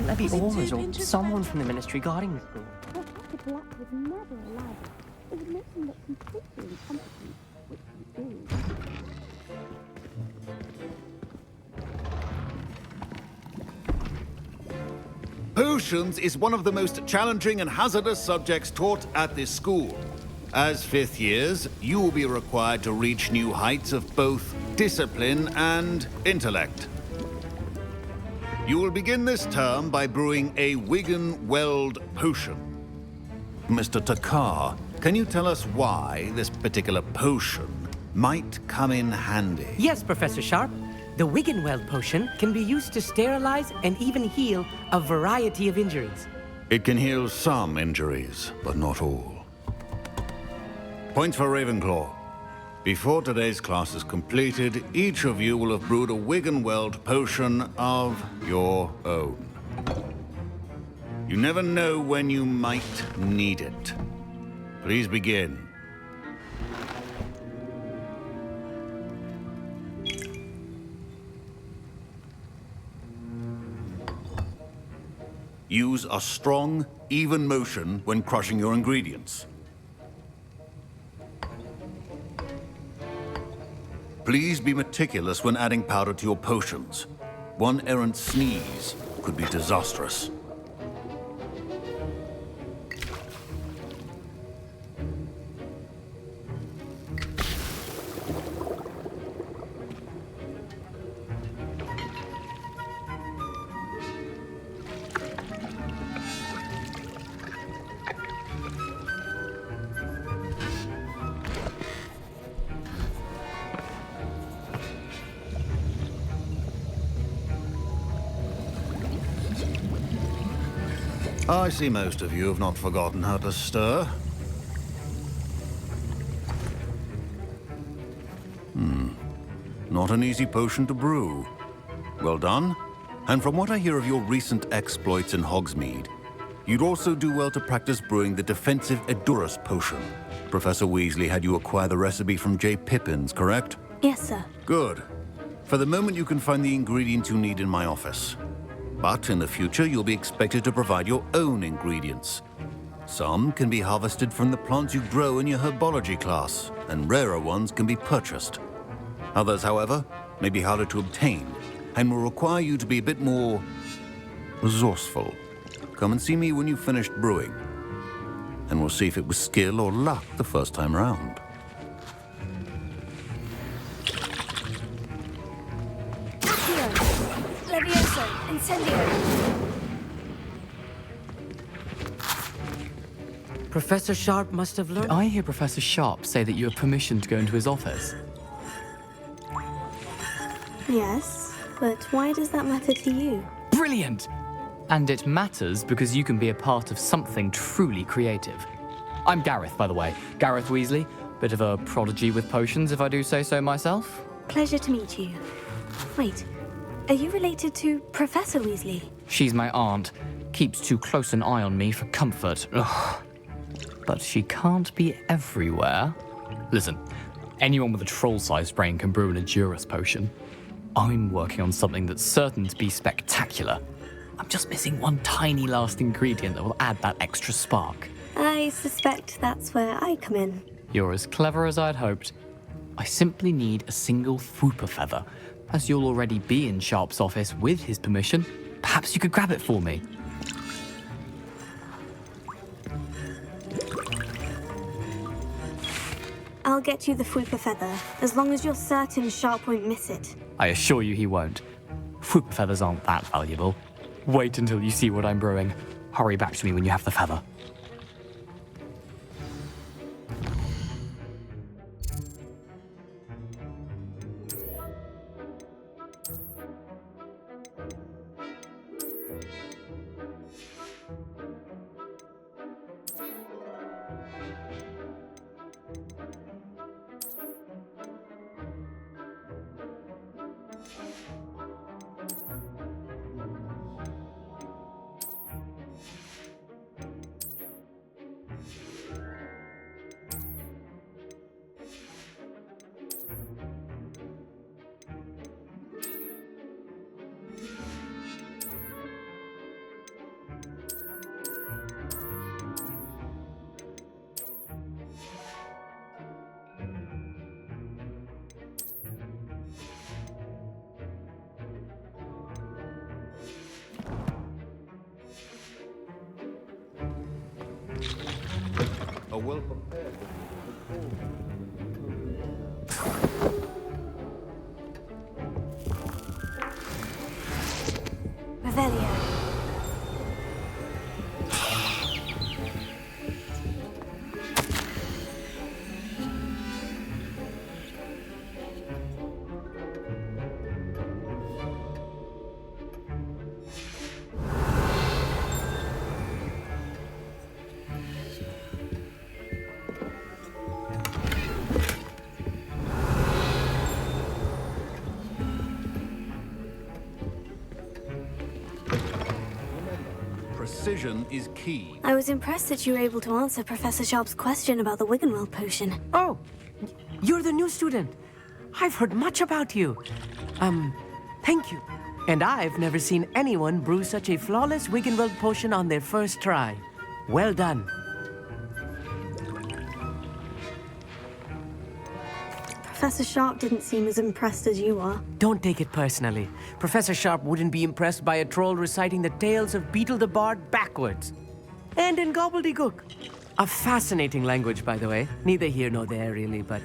Wouldn't there be aurors or someone from the ministry guarding the school? Practical act was never allowed. It would make them look completely incompetent, which we do. Potions is one of the most challenging and hazardous subjects taught at this school. As fifth years, you will be required to reach new heights of both discipline and intellect. You will begin this term by brewing a Wiggenweld potion. Mr. Takar, can you tell us why this particular potion might come in handy? Yes, Professor Sharp. The Wiggenweld potion can be used to sterilize and even heal a variety of injuries. It can heal some injuries, but not all. Points for Ravenclaw. Before today's class is completed, each of you will have brewed a Wiggenweld potion of your own. You never know when you might need it. Please begin. Use a strong, even motion when crushing your ingredients. Please be meticulous when adding powder to your potions. One errant sneeze could be disastrous. I see most of you have not forgotten how to stir. Not an easy potion to brew. Well done. And from what I hear of your recent exploits in Hogsmeade, you'd also do well to practice brewing the defensive Edurus potion. Professor Weasley had you acquire the recipe from J. Pippins, correct? Yes, sir. Good. For the moment, you can find the ingredients you need in my office. But in the future, you'll be expected to provide your own ingredients. Some can be harvested from the plants you grow in your herbology class, and rarer ones can be purchased. Others, however, may be harder to obtain, and will require you to be a bit more resourceful. Come and see me when you've finished brewing, and we'll see if it was skill or luck the first time round. Levioso, incendio. Professor Sharp must have learned. I hear Professor Sharp say that you have permission to go into his office. Yes, but why does that matter to you? Brilliant! And it matters because you can be a part of something truly creative. I'm Gareth, by the way. Gareth Weasley. Bit of a prodigy with potions, if I do say so myself. Pleasure to meet you. Wait, are you related to Professor Weasley? She's my aunt. Keeps too close an eye on me for comfort. Ugh. But she can't be everywhere. Listen, anyone with a troll-sized brain can brew an Edurus potion. I'm working on something that's certain to be spectacular. I'm just missing one tiny last ingredient that will add that extra spark. I suspect that's where I come in. You're as clever as I'd hoped. I simply need a single Fwooper feather. As you'll already be in Sharp's office with his permission, perhaps you could grab it for me. I'll get you the Fwooper feather, as long as you're certain Sharp won't miss it. I assure you he won't. Fwooper feathers aren't that valuable. Wait until you see what I'm brewing. Hurry back to me when you have the feather. are well prepared. Revelio. Precision is key. I was impressed that you were able to answer Professor Sharp's question about the Wiggenweld potion. Oh, you're the new student. I've heard much about you. Thank you. And I've never seen anyone brew such a flawless Wiggenweld potion on their first try. Well done. Professor Sharp didn't seem as impressed as you are. Don't take it personally. Professor Sharp wouldn't be impressed by a troll reciting the tales of Beetle the Bard backwards. And in gobbledygook. A fascinating language, by the way. Neither here nor there, really, but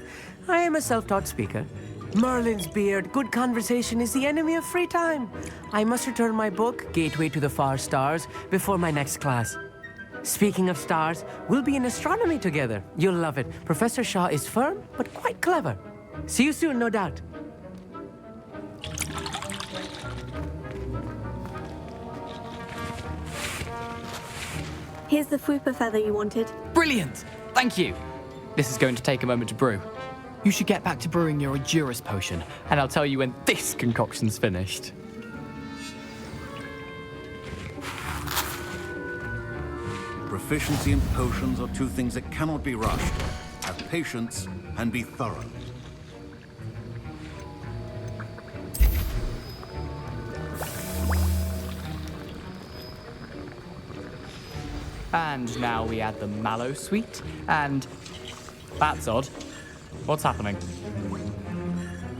I am a self-taught speaker. Merlin's beard, good conversation is the enemy of free time. I must return my book, Gateway to the Far Stars, before my next class. Speaking of stars, we'll be in astronomy together. You'll love it. Professor Shaw is firm, but quite clever. See you soon, no doubt. Here's the Fwooper feather you wanted. Brilliant! Thank you! This is going to take a moment to brew. You should get back to brewing your Edurus potion, and I'll tell you when this concoction's finished. Proficiency in potions are two things that cannot be rushed. Have patience and be thorough. And now we add the mallow sweet, and that's odd. What's happening?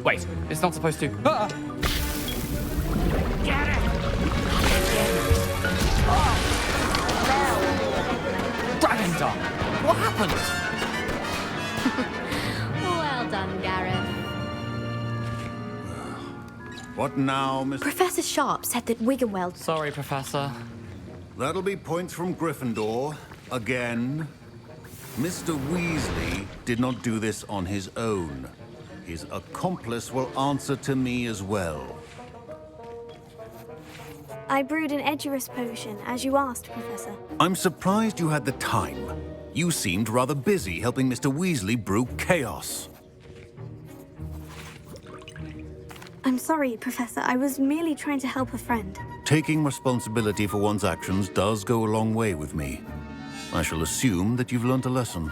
Wait, it's not supposed to. Ah! Get it! Oh! No! Dragon Dog! What happened? Well done, Gareth. What now, Mr. Professor Sharp said that Wiggenweld... Sorry, Professor. That'll be points from Gryffindor. Again. Mr. Weasley did not do this on his own. His accomplice will answer to me as well. I brewed an Edurus potion, as you asked, Professor. I'm surprised you had the time. You seemed rather busy helping Mr. Weasley brew chaos. I'm sorry, Professor. I was merely trying to help a friend. Taking responsibility for one's actions does go a long way with me. I shall assume that you've learnt a lesson.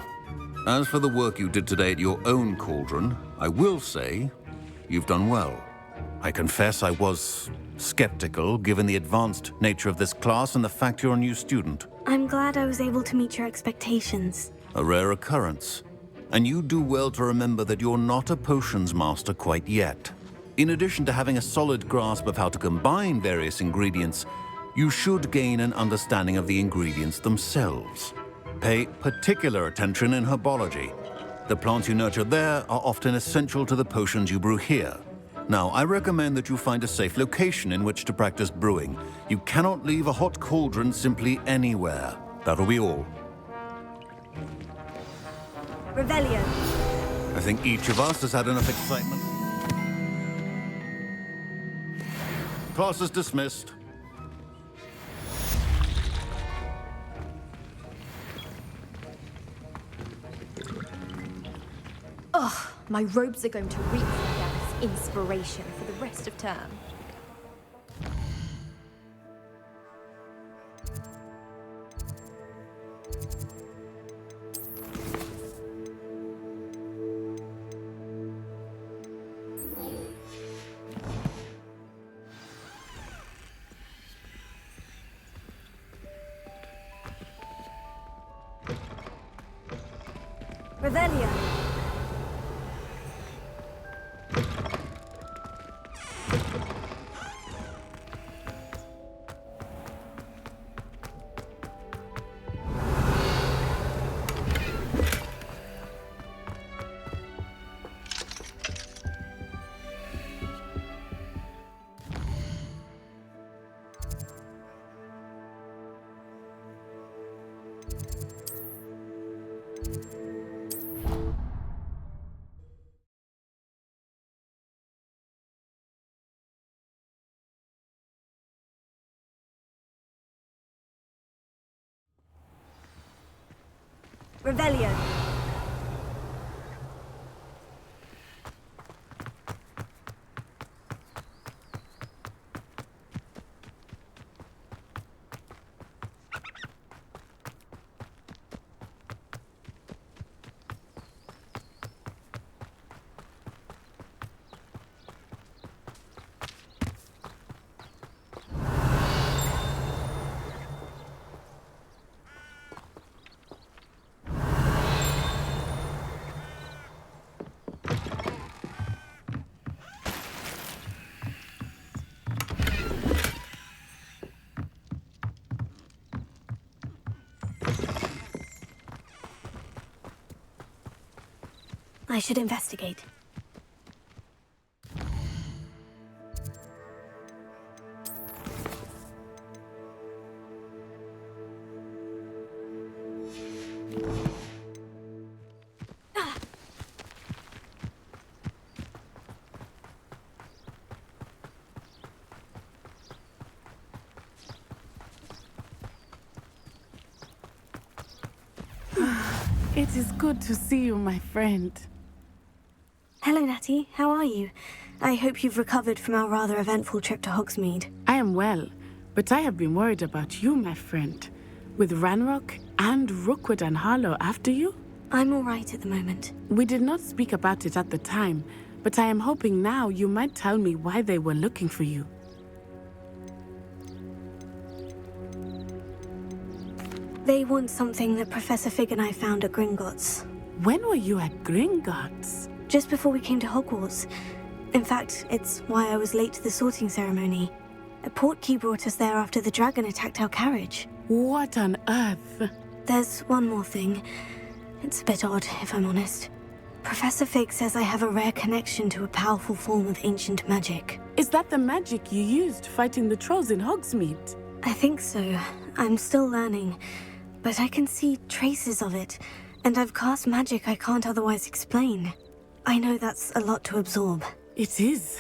As for the work you did today at your own cauldron, I will say you've done well. I confess I was skeptical, given the advanced nature of this class and the fact you're a new student. I'm glad I was able to meet your expectations. A rare occurrence. And you do well to remember that you're not a potions master quite yet. In addition to having a solid grasp of how to combine various ingredients, you should gain an understanding of the ingredients themselves. Pay particular attention in herbology. The plants you nurture there are often essential to the potions you brew here. Now, I recommend that you find a safe location in which to practice brewing. You cannot leave a hot cauldron simply anywhere. That'll be all. Revelio. I think each of us has had enough excitement. Class is dismissed. Ugh, my robes are going to reek from Gareth's inspiration for the rest of term. Revelio. Revelio. I should investigate. It is good to see you, my friend. Hello, Natty. How are you? I hope you've recovered from our rather eventful trip to Hogsmeade. I am well, but I have been worried about you, my friend. With Ranrock and Rookwood and Harlow after you? I'm all right at the moment. We did not speak about it at the time, but I am hoping now you might tell me why they were looking for you. They want something that Professor Fig and I found at Gringotts. When were you at Gringotts? Just before we came to Hogwarts. In fact, it's why I was late to the sorting ceremony. A portkey brought us there after the dragon attacked our carriage. What on earth? There's one more thing. It's a bit odd, if I'm honest. Professor Fig says I have a rare connection to a powerful form of ancient magic. Is that the magic you used fighting the trolls in Hogsmeade? I think so. I'm still learning. But I can see traces of it, and I've cast magic I can't otherwise explain. I know that's a lot to absorb. It is.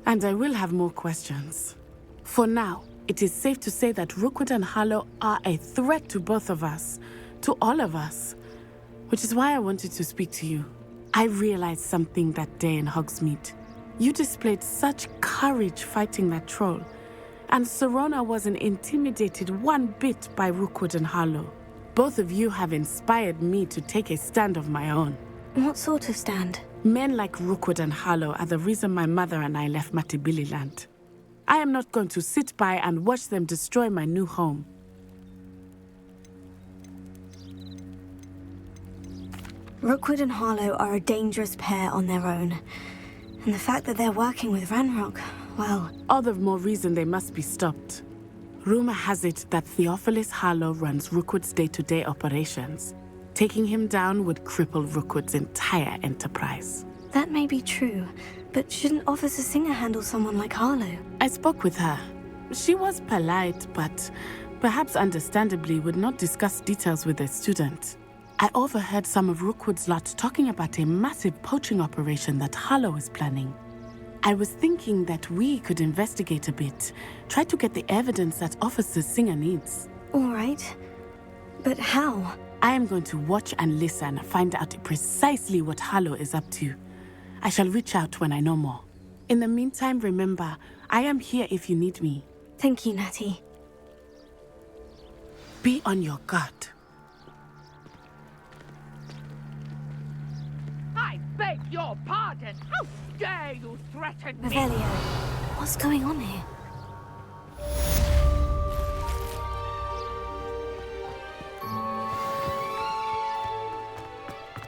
And I will have more questions. For now, it is safe to say that Rookwood and Harlow are a threat to both of us, to all of us, which is why I wanted to speak to you. I realized something that day in Hogsmeade. You displayed such courage fighting that troll, and Serona wasn't intimidated one bit by Rookwood and Harlow. Both of you have inspired me to take a stand of my own. What sort of stand? Men like Rookwood and Harlow are the reason my mother and I left Matabeleland. I am not going to sit by and watch them destroy my new home. Rookwood and Harlow are a dangerous pair on their own. And the fact that they're working with Ranrock, well... All the more reason they must be stopped. Rumor has it that Theophilus Harlow runs Rookwood's day-to-day operations. Taking him down would cripple Rookwood's entire enterprise. That may be true, but shouldn't Officer Singer handle someone like Harlow? I spoke with her. She was polite, but perhaps understandably would not discuss details with a student. I overheard some of Rookwood's lot talking about a massive poaching operation that Harlow is planning. I was thinking that we could investigate a bit, try to get the evidence that Officer Singer needs. All right. But how? I am going to watch and listen, find out precisely what Harlow is up to. I shall reach out when I know more. In the meantime, remember, I am here if you need me. Thank you, Natty. Be on your guard. I beg your pardon. How dare you threaten me? Revelio, what's going on here?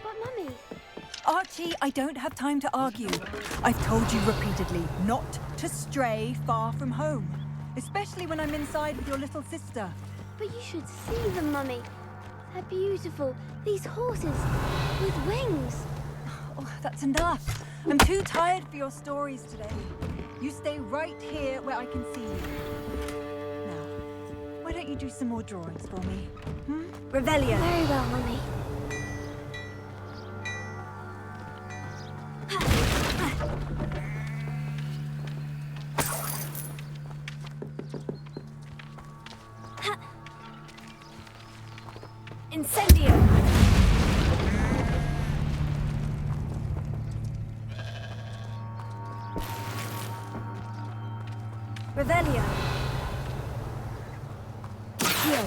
But Mummy... Archie, I don't have time to argue. I've told you repeatedly not to stray far from home, especially when I'm inside with your little sister. But you should see them, Mummy. They're beautiful. These horses with wings. Oh, that's enough. I'm too tired for your stories today. You stay right here where I can see you. Now, why don't you do some more drawings for me? Revelio. Very well, Mummy. Incendio! Revelio! Heal!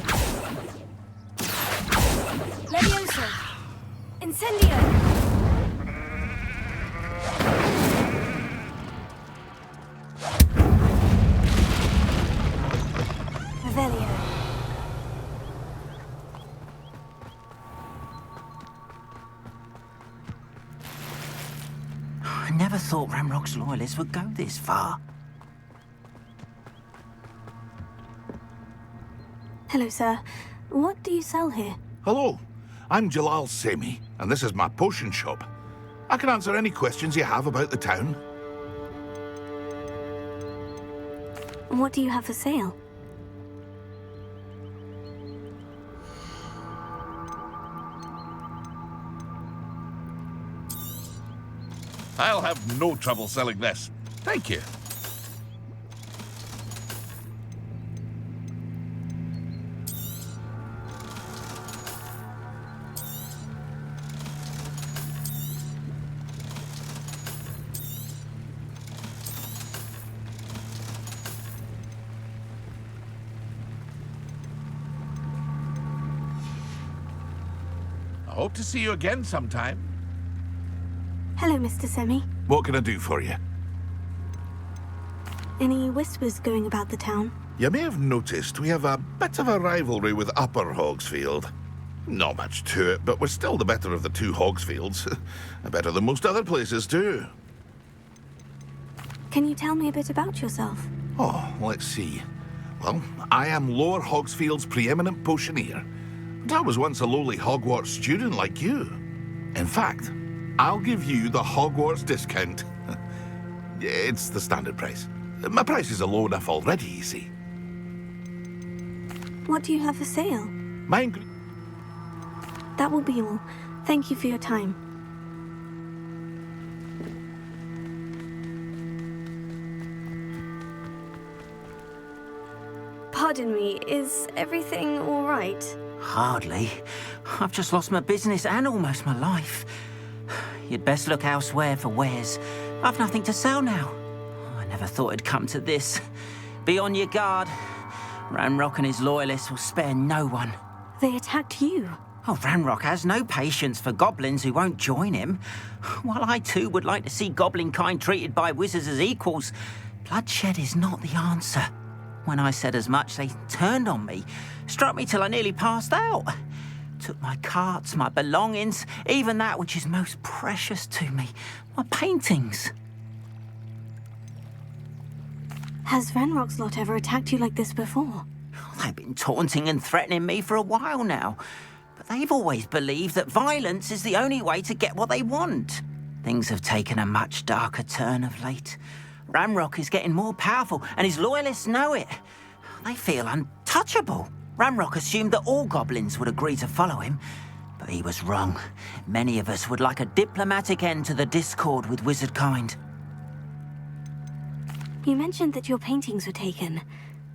Levioso! Incendio! Revelio! I never thought Ranrock's loyalists would go this far. Hello, sir. What do you sell here? Hello, I'm Jalal Semi, and this is my potion shop. I can answer any questions you have about the town. What do you have for sale? I'll have no trouble selling this. Thank you. I hope to see you again sometime. Hello, Mr. Semi. What can I do for you? Any whispers going about the town? You may have noticed we have a bit of a rivalry with Upper Hogsfield. Not much to it, but we're still the better of the two Hogsfields. Better than most other places, too. Can you tell me a bit about yourself? Oh, let's see. Well, I am Lower Hogsfield's preeminent potioneer. But I was once a lowly Hogwarts student like you. In fact, I'll give you the Hogwarts discount. It's the standard price. My prices are low enough already, you see. What do you have for sale? That will be all. Thank you for your time. Pardon me, is everything all right? Hardly. I've just lost my business and almost my life. You'd best look elsewhere for wares. I've nothing to sell now. I never thought it'd come to this. Be on your guard. Ranrock and his loyalists will spare no one. They attacked you. Oh, Ranrock has no patience for goblins who won't join him. While I too would like to see goblin kind treated by wizards as equals, bloodshed is not the answer. When I said as much, they turned on me, struck me till I nearly passed out. Took my carts, my belongings, even that which is most precious to me, my paintings. Has Ranrock's lot ever attacked you like this before? They've been taunting and threatening me for a while now, but they've always believed that violence is the only way to get what they want. Things have taken a much darker turn of late. Ranrock is getting more powerful, and his loyalists know it. They feel untouchable. Ranrock assumed that all goblins would agree to follow him, but he was wrong. Many of us would like a diplomatic end to the discord with wizard kind. You mentioned that your paintings were taken.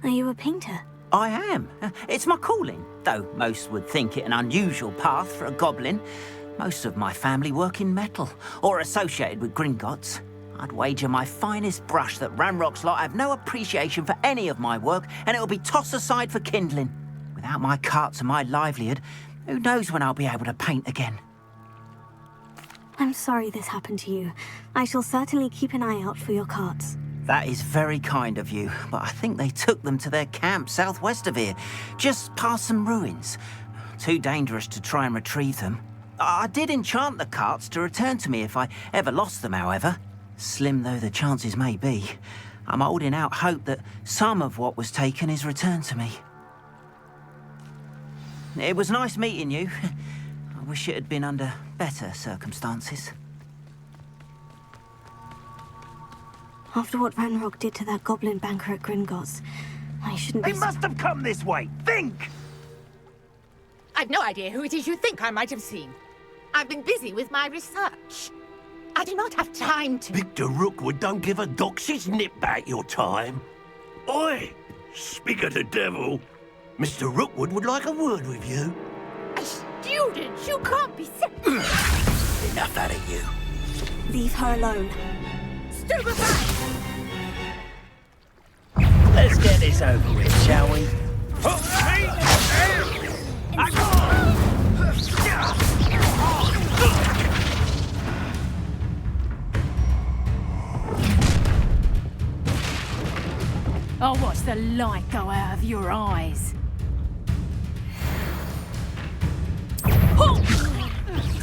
Are you a painter? I am. It's my calling, though most would think it an unusual path for a goblin. Most of my family work in metal, or associated with Gringotts. I'd wager my finest brush that Ranrock's lot have no appreciation for any of my work, and it'll be tossed aside for kindling. Without my carts and my livelihood, who knows when I'll be able to paint again? I'm sorry this happened to you. I shall certainly keep an eye out for your carts. That is very kind of you, but I think they took them to their camp southwest of here, just past some ruins. Too dangerous to try and retrieve them. I did enchant the carts to return to me if I ever lost them, however. Slim though the chances may be, I'm holding out hope that some of what was taken is returned to me. It was nice meeting you. I wish it had been under better circumstances. After what Ranrock did to that goblin banker at Gringotts, I shouldn't be... They must have come this way! Think! I've no idea who it is you think I might have seen. I've been busy with my research. I do not have time to... Victor Rookwood don't give a doxy's nip back your time. Oi! Speak of the devil. Mr. Rookwood would like a word with you. student! You can't be serious! Enough out of you. Leave her alone. Stupefy! Let's get this over with, shall we? I'll watch the light go out of your eyes.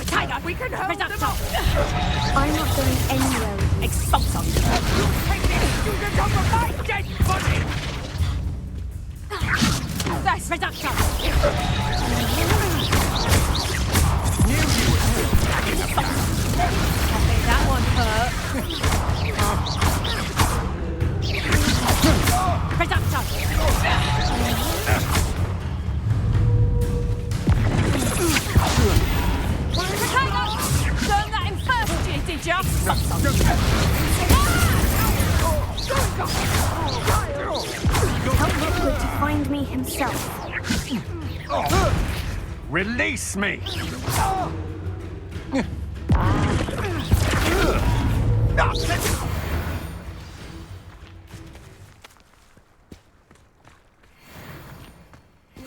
Tiger, we can hold them off. I'm not going anywhere with you. Expulso. You take this student over my dead body. That's reduction. Knew you would hurt. That one hurt. Reduction. Learn that in first year, did ya? Tell Rookwood to find me himself. Release me!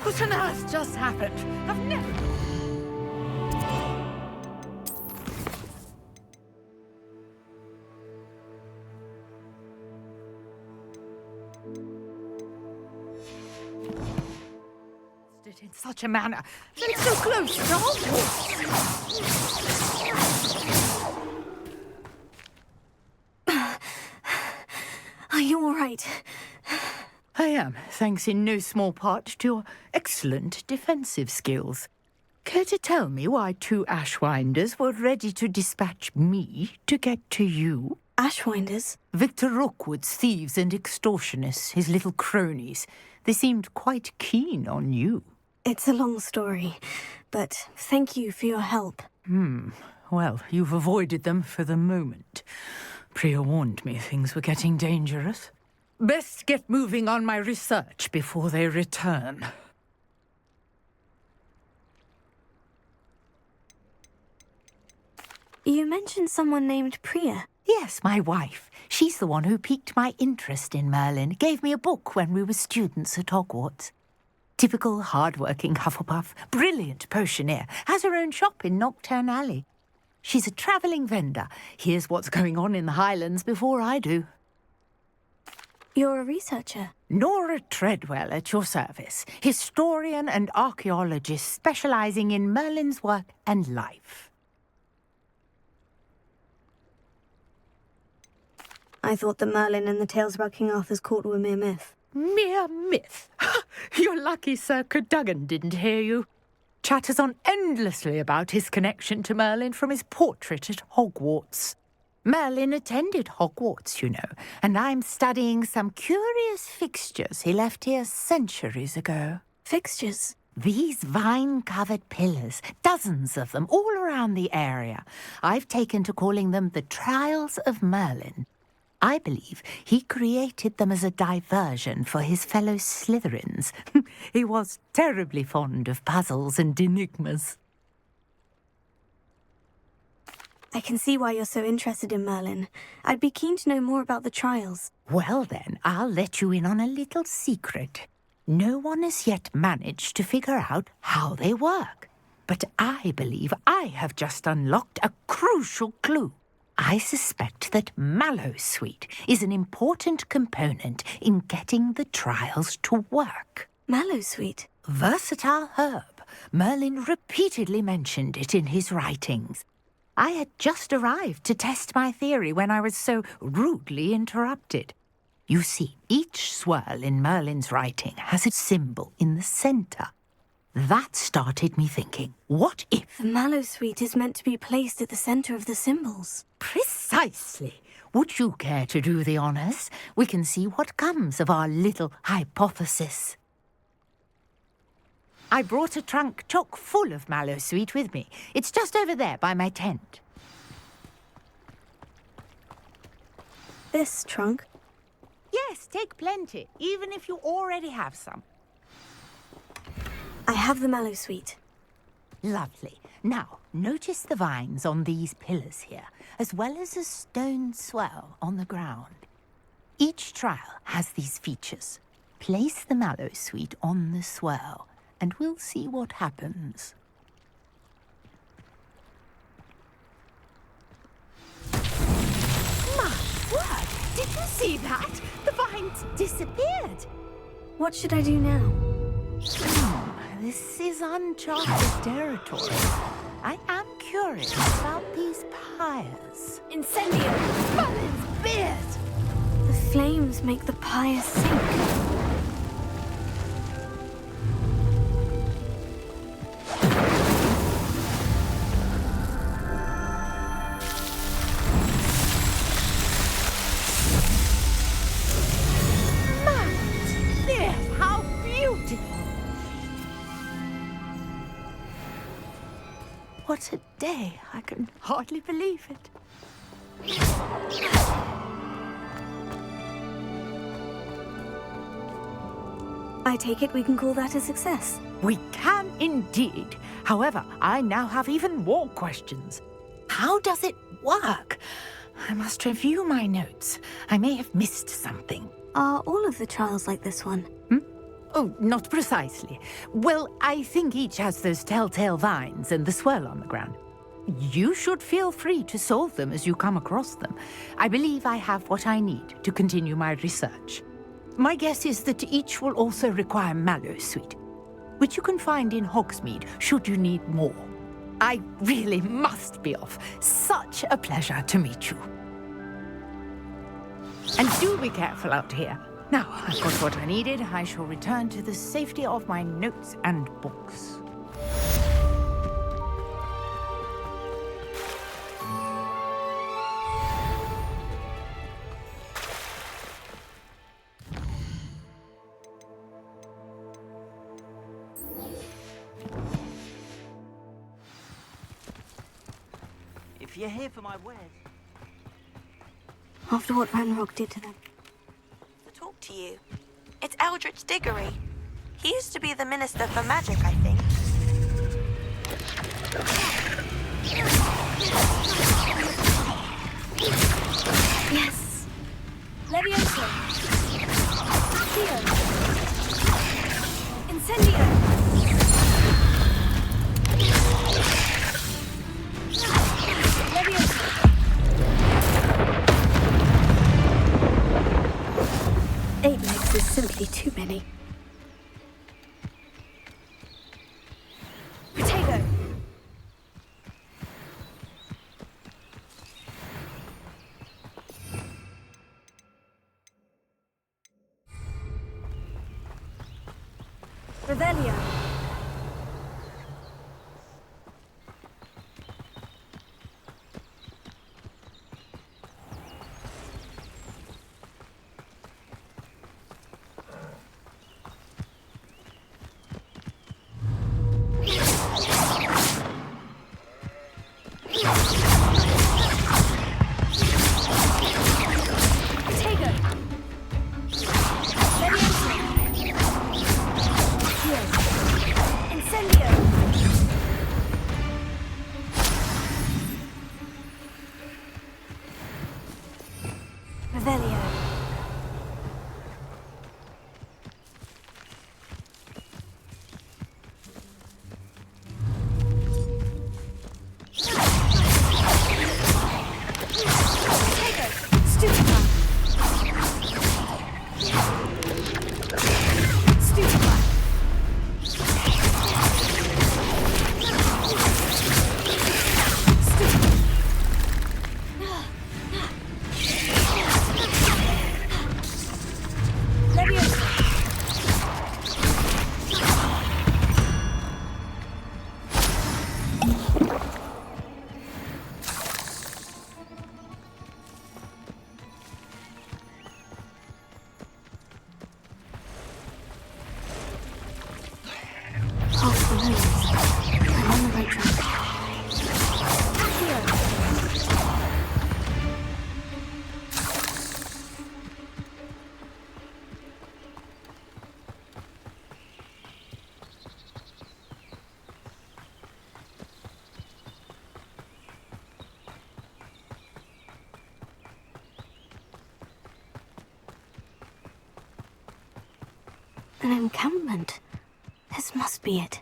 What on earth just happened? I've never... it in such a manner, and so close to Hogwarts. Are you all right? I am, thanks in no small part to your excellent defensive skills. Care to tell me why two Ashwinders were ready to dispatch me to get to you? Ashwinders? Victor Rookwood's thieves and extortionists, his little cronies. They seemed quite keen on you. It's a long story, but thank you for your help. Well, you've avoided them for the moment. Priya warned me things were getting dangerous. Best get moving on my research before they return. You mentioned someone named Priya. Yes, my wife. She's the one who piqued my interest in Merlin. Gave me a book when we were students at Hogwarts. Typical hard-working Hufflepuff, brilliant potioneer, has her own shop in Knockturn Alley. She's a travelling vendor. Hears what's going on in the Highlands before I do. You're a researcher. Nora Treadwell at your service, historian and archaeologist specialising in Merlin's work and life. I thought that Merlin and the tales about King Arthur's court were mere myth. Mere myth? You're lucky Sir Cadogan didn't hear you. Chatters on endlessly about his connection to Merlin from his portrait at Hogwarts. Merlin attended Hogwarts, you know, and I'm studying some curious fixtures he left here centuries ago. Fixtures? These vine-covered pillars, dozens of them, all around the area. I've taken to calling them the Trials of Merlin. I believe he created them as a diversion for his fellow Slytherins. He was terribly fond of puzzles and enigmas. I can see why you're so interested in Merlin. I'd be keen to know more about the trials. Well then, I'll let you in on a little secret. No one has yet managed to figure out how they work. But I believe I have just unlocked a crucial clue. I suspect that Mallowsweet is an important component in getting the trials to work. Mallowsweet? Versatile herb. Merlin repeatedly mentioned it in his writings. I had just arrived to test my theory when I was so rudely interrupted. You see, each swirl in Merlin's writing has a symbol in the centre. That started me thinking, what if... The Mallowsweet is meant to be placed at the centre of the symbols. Precisely. Would you care to do the honours? We can see what comes of our little hypothesis. I brought a trunk chock full of Mallowsweet with me. It's just over there by my tent. This trunk? Yes, take plenty, even if you already have some. I have the Mallowsweet. Lovely. Now, notice the vines on these pillars here, as well as a stone swell on the ground. Each trial has these features. Place the mallow sweet on the swell, and we'll see what happens. My word! Did you see that? The vines disappeared. What should I do now? This is uncharted territory. I am curious about these pyres. Incendio! Merlin's beard! The flames make the pyre sink. How beautiful! What a day! I can hardly believe it. I take it we can call that a success. We can indeed. However, I now have even more questions. How does it work? I must review my notes. I may have missed something. Are all of the trials like this one? Oh, not precisely. Well, I think each has those telltale vines and the swirl on the ground. You should feel free to solve them as you come across them. I believe I have what I need to continue my research. My guess is that each will also require mallow sweet, which you can find in Hogsmeade should you need more. I really must be off. Such a pleasure to meet you. And do be careful out here. Now, I've got what I needed. I shall return to the safety of my notes and books. If you're here for my wares... After what Ranrock did to them. Talk to you. It's Eldritch Diggory. He used to be the Minister for Magic, I think. Yes. Levioso. Accio. Incendio. Levioso. 8 legs is simply too many. Potato. Revelio. An encampment. This must be it.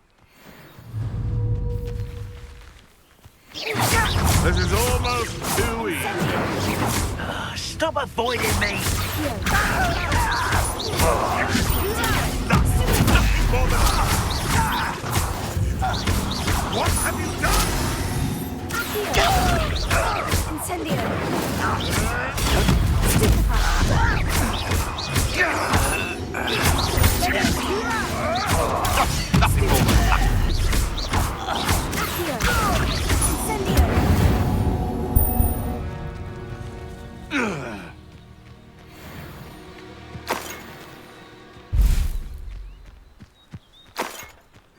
This is almost too easy. Stop avoiding me! What have you done? Incendio!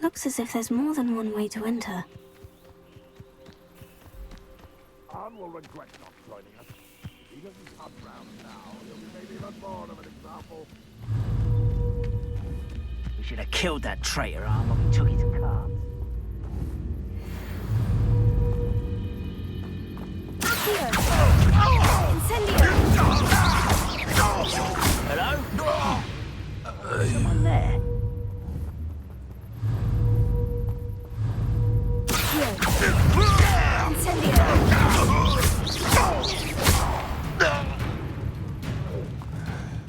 Looks as if there's more than one way to enter. Anne will regret not joining us. If he doesn't come round now, he'll be made even more of an example. We should have killed that traitor Anne when we took his cards. Hello? Someone there?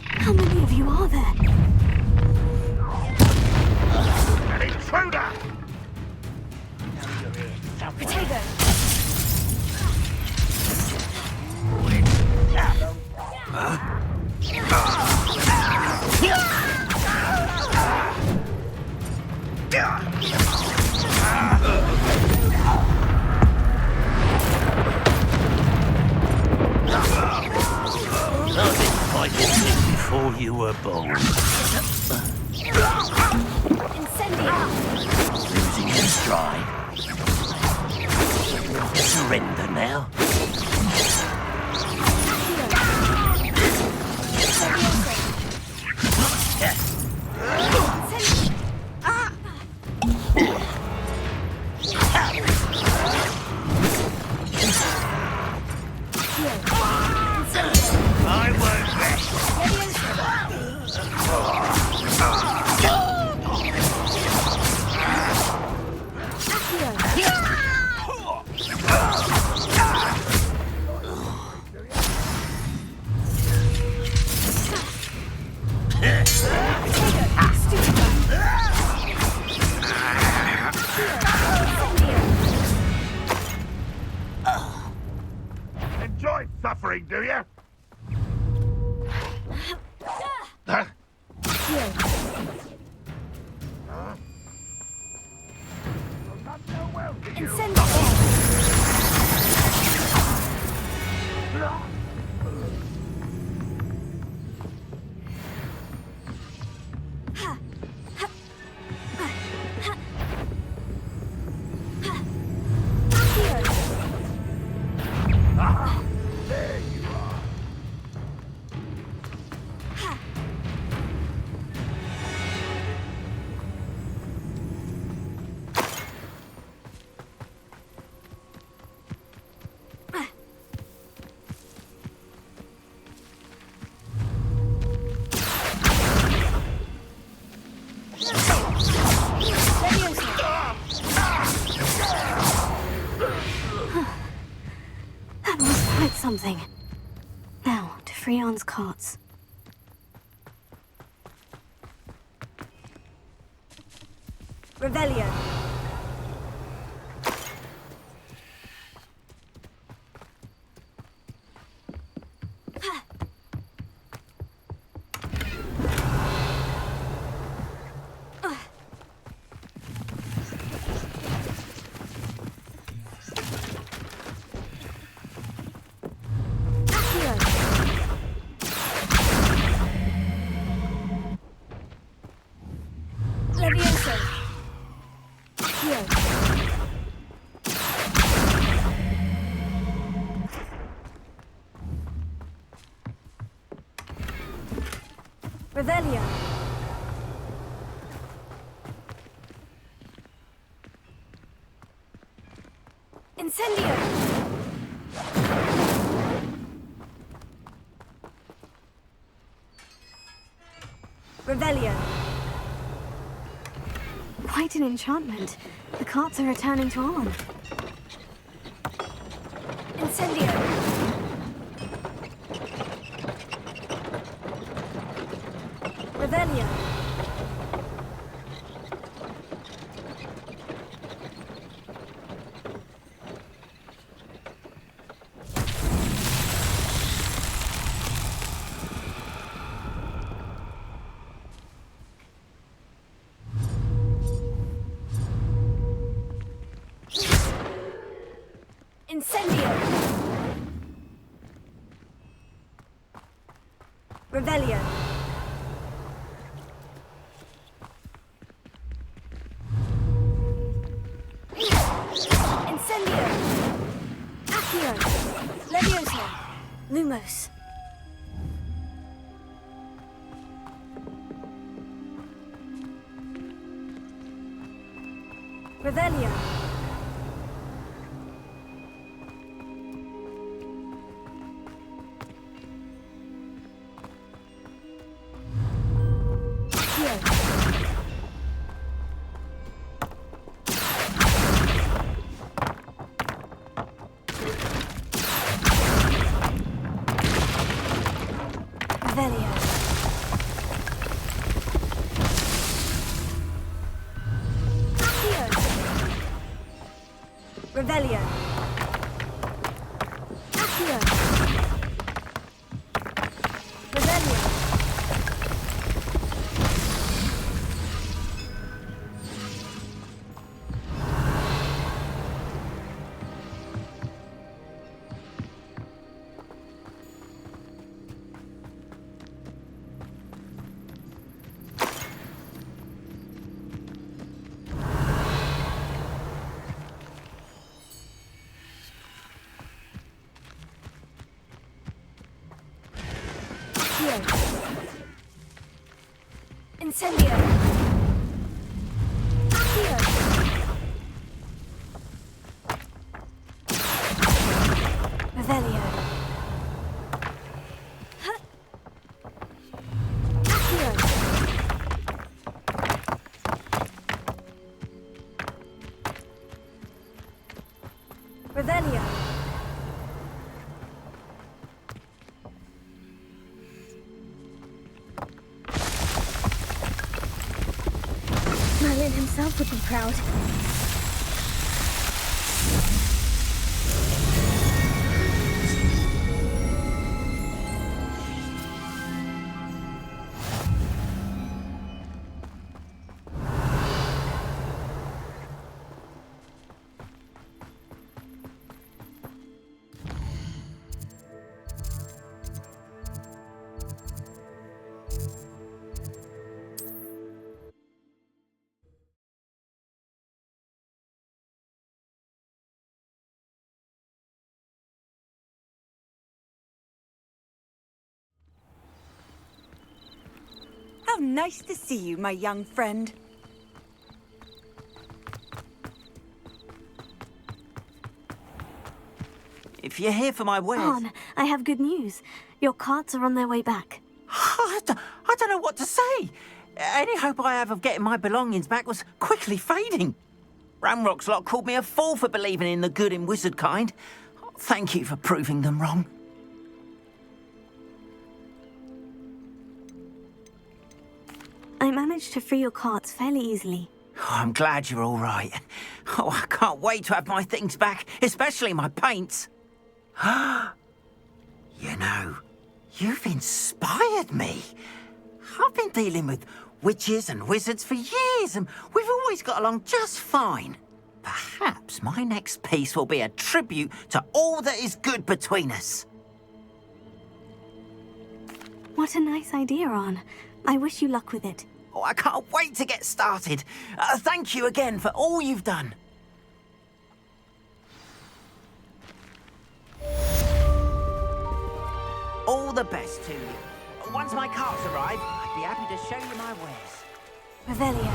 How many of you are there? An intruder! Potato! I did this before you were born. Incendio! Losing his stride. Surrender now. I won't rest. Enjoy suffering, do you? Huh? There you are. That was quite something. Now, to Freon's carts. Revelio! Levioso! Here! Revelio! Incendio! Revelio! quite an enchantment. The carts are returning to on. Incendio! Revelio! Incendio! Revelio! Incendio! Accio! Levioso! Lumos! Revelio! Revelio. Accio. Revelio. Incendio! Accio! Revelio! Accio! Revelio! Merlin himself would be proud. How nice to see you, my young friend. If you're here for my wares... Anne, I have good news. Your carts are on their way back. I don't know what to say. Any hope I have of getting my belongings back was quickly fading. Ramrock's lot called me a fool for believing in the good in wizard kind. Thank you for proving them wrong. I managed to free your carts fairly easily. Oh, I'm glad you're all right. Oh, I can't wait to have my things back, especially my paints. You know, you've inspired me. I've been dealing with witches and wizards for years, and we've always got along just fine. Perhaps my next piece will be a tribute to all that is good between us. What a nice idea, Anne. I wish you luck with it. Oh, I can't wait to get started. Thank you again for all you've done. All the best to you. Once my carts arrive, I'd be happy to show you my wares. Revelio.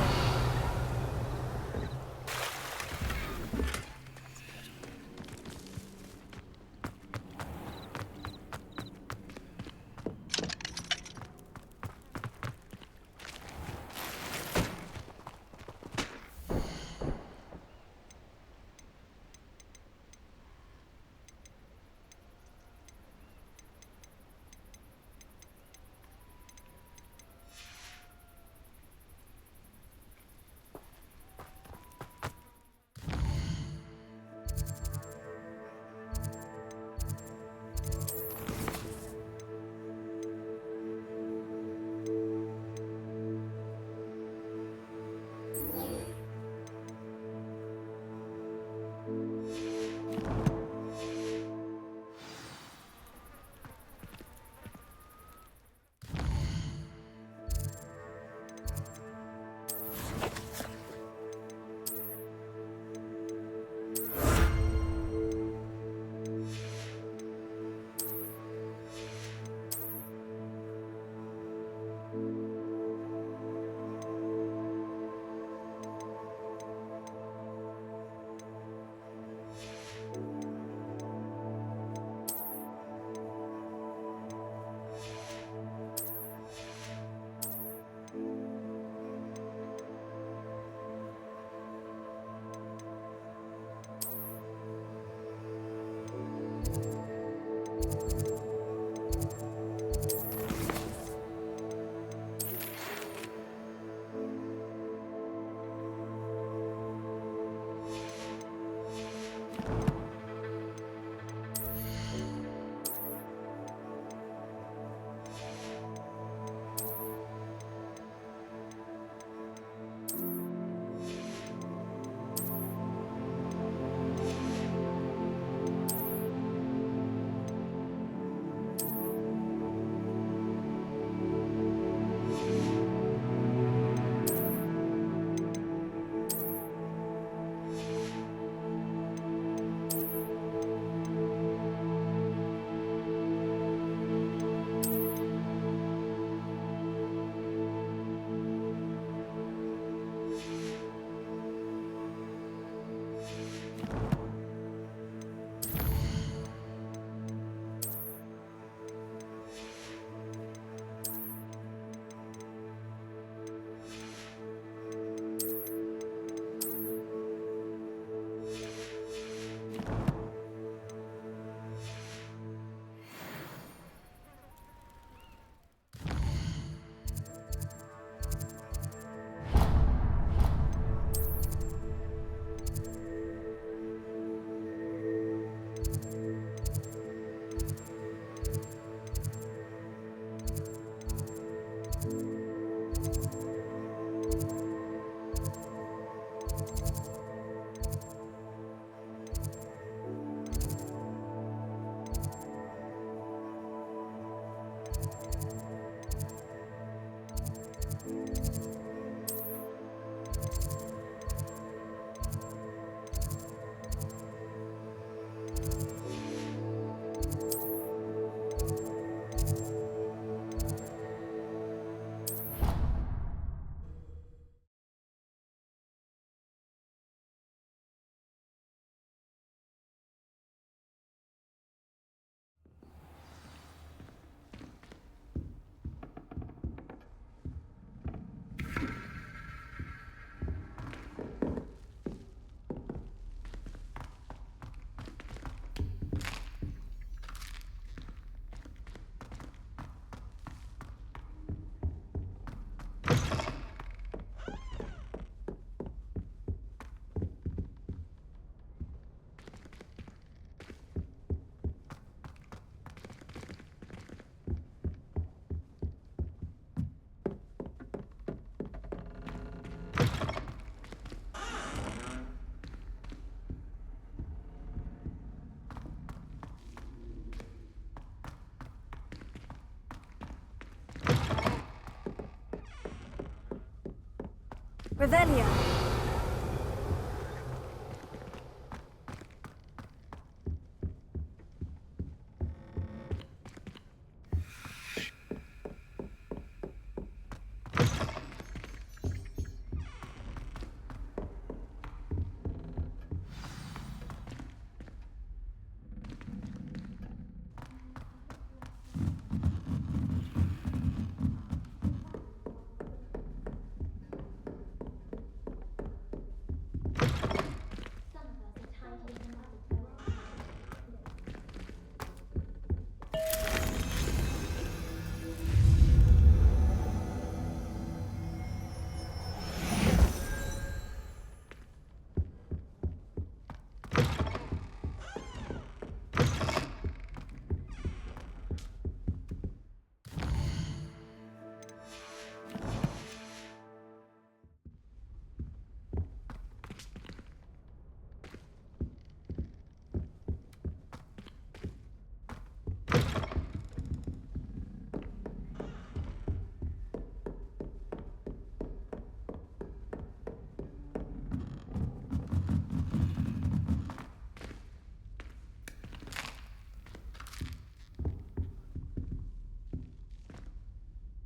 Revelio.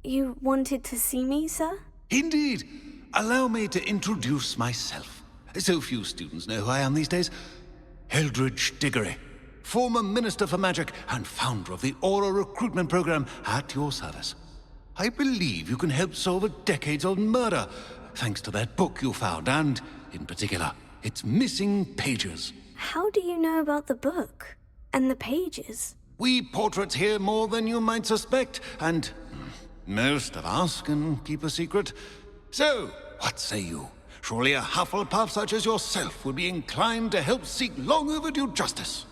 You wanted to see me, sir? Indeed. Allow me to introduce myself. So few students know who I am these days. Eldridge Diggory, former Minister for Magic and founder of the Aura Recruitment Program, at your service. I believe you can help solve a decades-old murder, thanks to that book you found, and, in particular, its missing pages. How do you know about the book? And the pages? We portraits hear more than you might suspect, and most of us can keep a secret. So, what say you? Surely a Hufflepuff such as yourself would be inclined to help seek long overdue justice.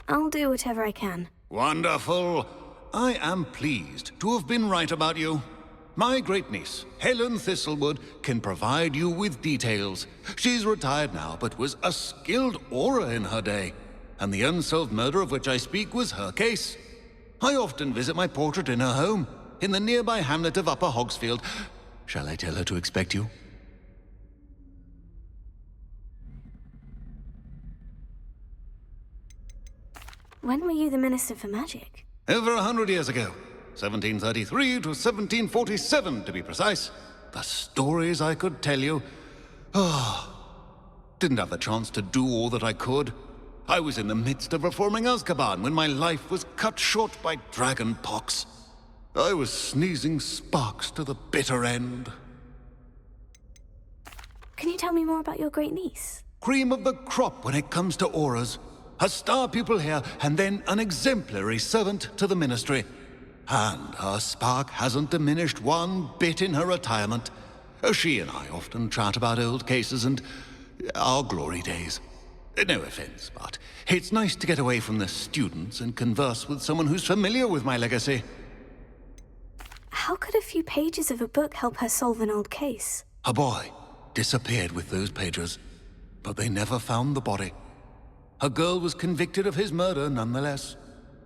I'll do whatever I can. Wonderful. I am pleased to have been right about you. My great-niece, Helen Thistlewood, can provide you with details. She's retired now, but was a skilled aura in her day. And the unsolved murder of which I speak was her case. I often visit my portrait in her home, in the nearby hamlet of Upper Hogsfield. Shall I tell her to expect you? When were you the Minister for Magic? Over 100 years ago. 1733 to 1747, to be precise. The stories I could tell you. Didn't have the chance to do all that I could. I was in the midst of reforming Azkaban when my life was cut short by dragon pox. I was sneezing sparks to the bitter end. Can you tell me more about your great-niece? Cream of the crop when it comes to auras. A star pupil here, and then an exemplary servant to the ministry. And her spark hasn't diminished one bit in her retirement. She and I often chat about old cases and our glory days. No offense, but it's nice to get away from the students and converse with someone who's familiar with my legacy. How could a few pages of a book help her solve an old case? A boy disappeared with those pages, but they never found the body. A girl was convicted of his murder nonetheless.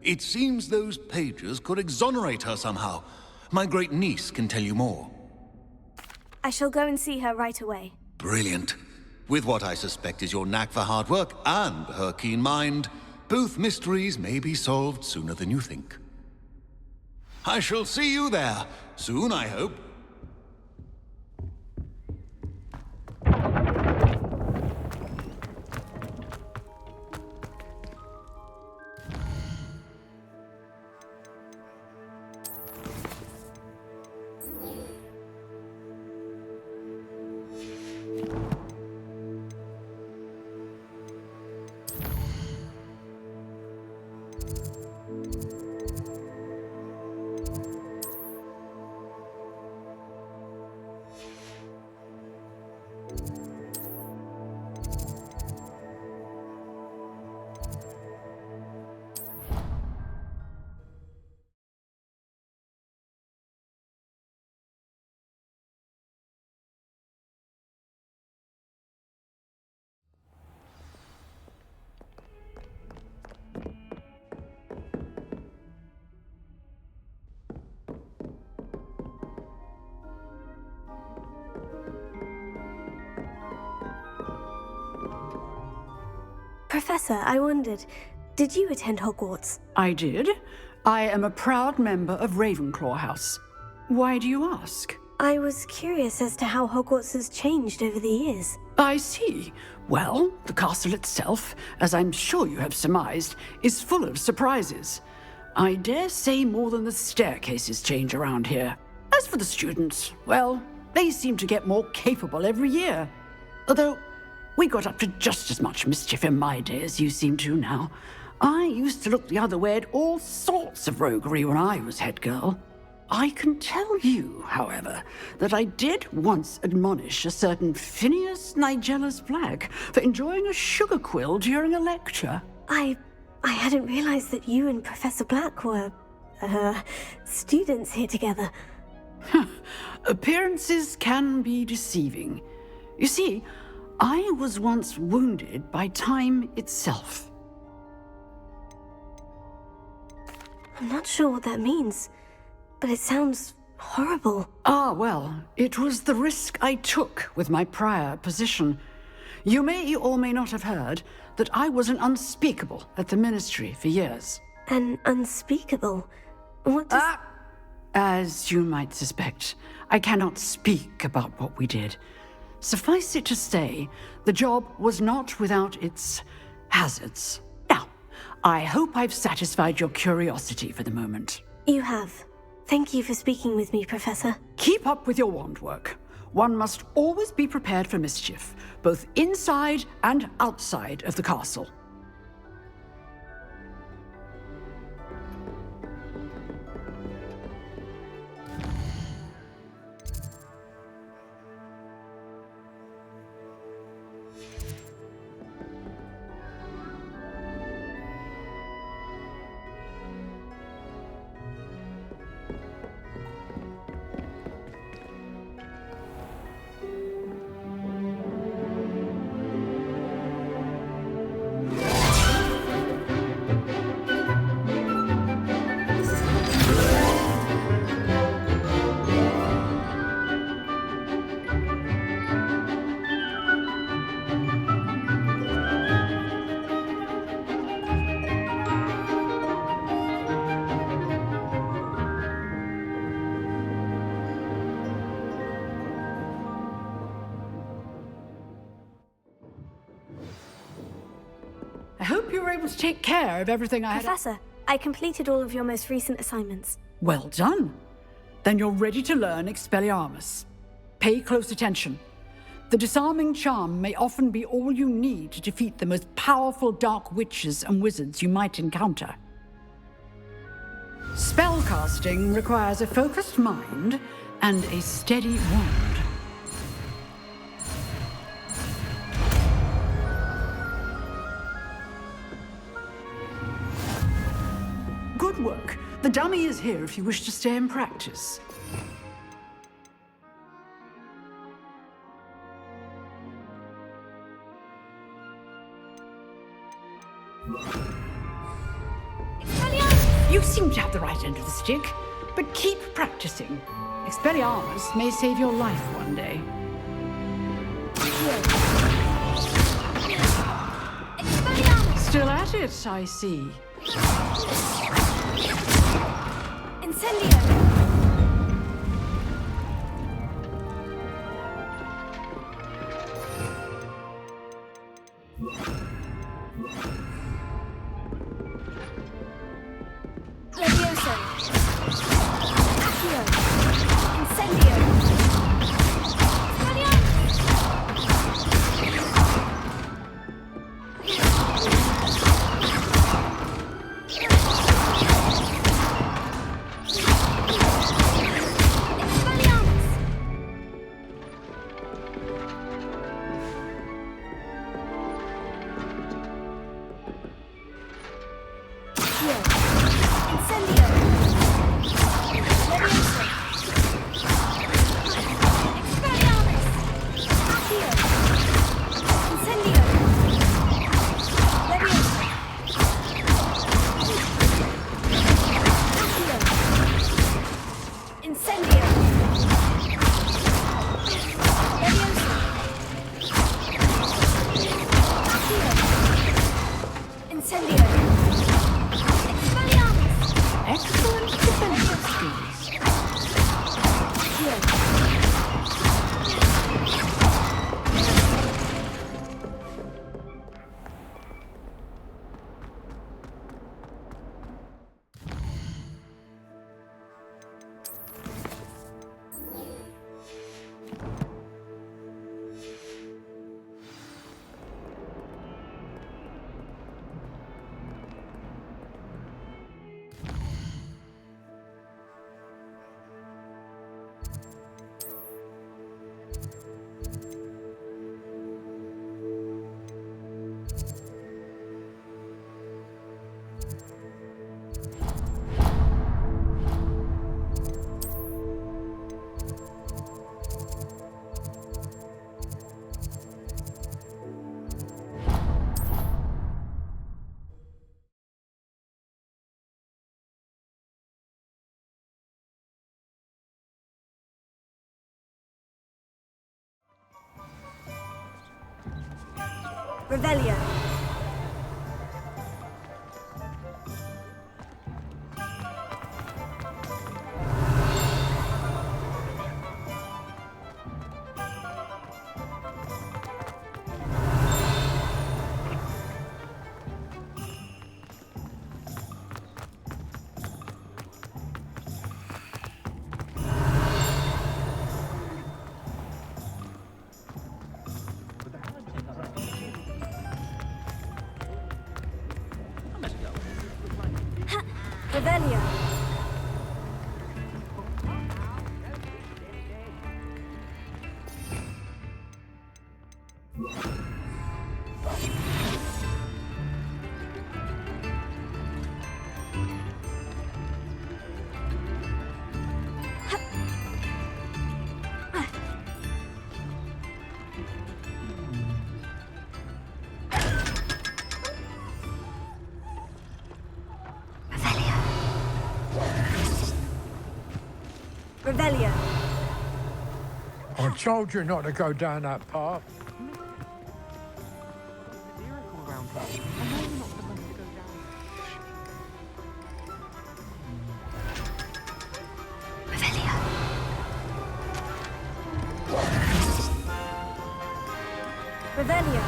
It seems those pages could exonerate her somehow. My great-niece can tell you more. I shall go and see her right away. Brilliant. With what I suspect is your knack for hard work and her keen mind, both mysteries may be solved sooner than you think. I shall see you there, soon I hope. Professor, I wondered, did you attend Hogwarts? I did. I am a proud member of Ravenclaw House. Why do you ask? I was curious as to how Hogwarts has changed over the years. I see. Well, the castle itself, as I'm sure you have surmised, is full of surprises. I dare say more than the staircases change around here. As for the students, well, they seem to get more capable every year. Although, we got up to just as much mischief in my day as you seem to now. I used to look the other way at all sorts of roguery when I was head girl. I can tell you, however, that I did once admonish a certain Phineas Nigella's Black for enjoying a sugar quill during a lecture. I hadn't realized that you and Professor Black were, students here together. Appearances can be deceiving. You see, I was once wounded by time itself. I'm not sure what that means, but it sounds horrible. Ah, well, it was the risk I took with my prior position. You may or may not have heard that I was an unspeakable at the Ministry for years. An unspeakable? What does... As you might suspect, I cannot speak about what we did. Suffice it to say, the job was not without its hazards. Now, I hope I've satisfied your curiosity for the moment. You have. Thank you for speaking with me, Professor. Keep up with your wand work. One must always be prepared for mischief, both inside and outside of the castle. I hope you were able to take care of everything I had... Professor, I completed all of your most recent assignments. Well done. Then you're ready to learn Expelliarmus. Pay close attention. The disarming charm may often be all you need to defeat the most powerful dark witches and wizards you might encounter. Spellcasting requires a focused mind and a steady wand. Good work. The dummy is here if you wish to stay and practice. You seem to have the right end of the stick, but keep practicing. Expelliarmus may save your life one day. Still at it, I see. Incendio! Levioso! Accio! Incendio! Expelliarmus! Incendio! Expelliarmus! Excellent defensive skills. Here. Revelio. Revelio. Revelio. I told you not to go down that path. Revelio.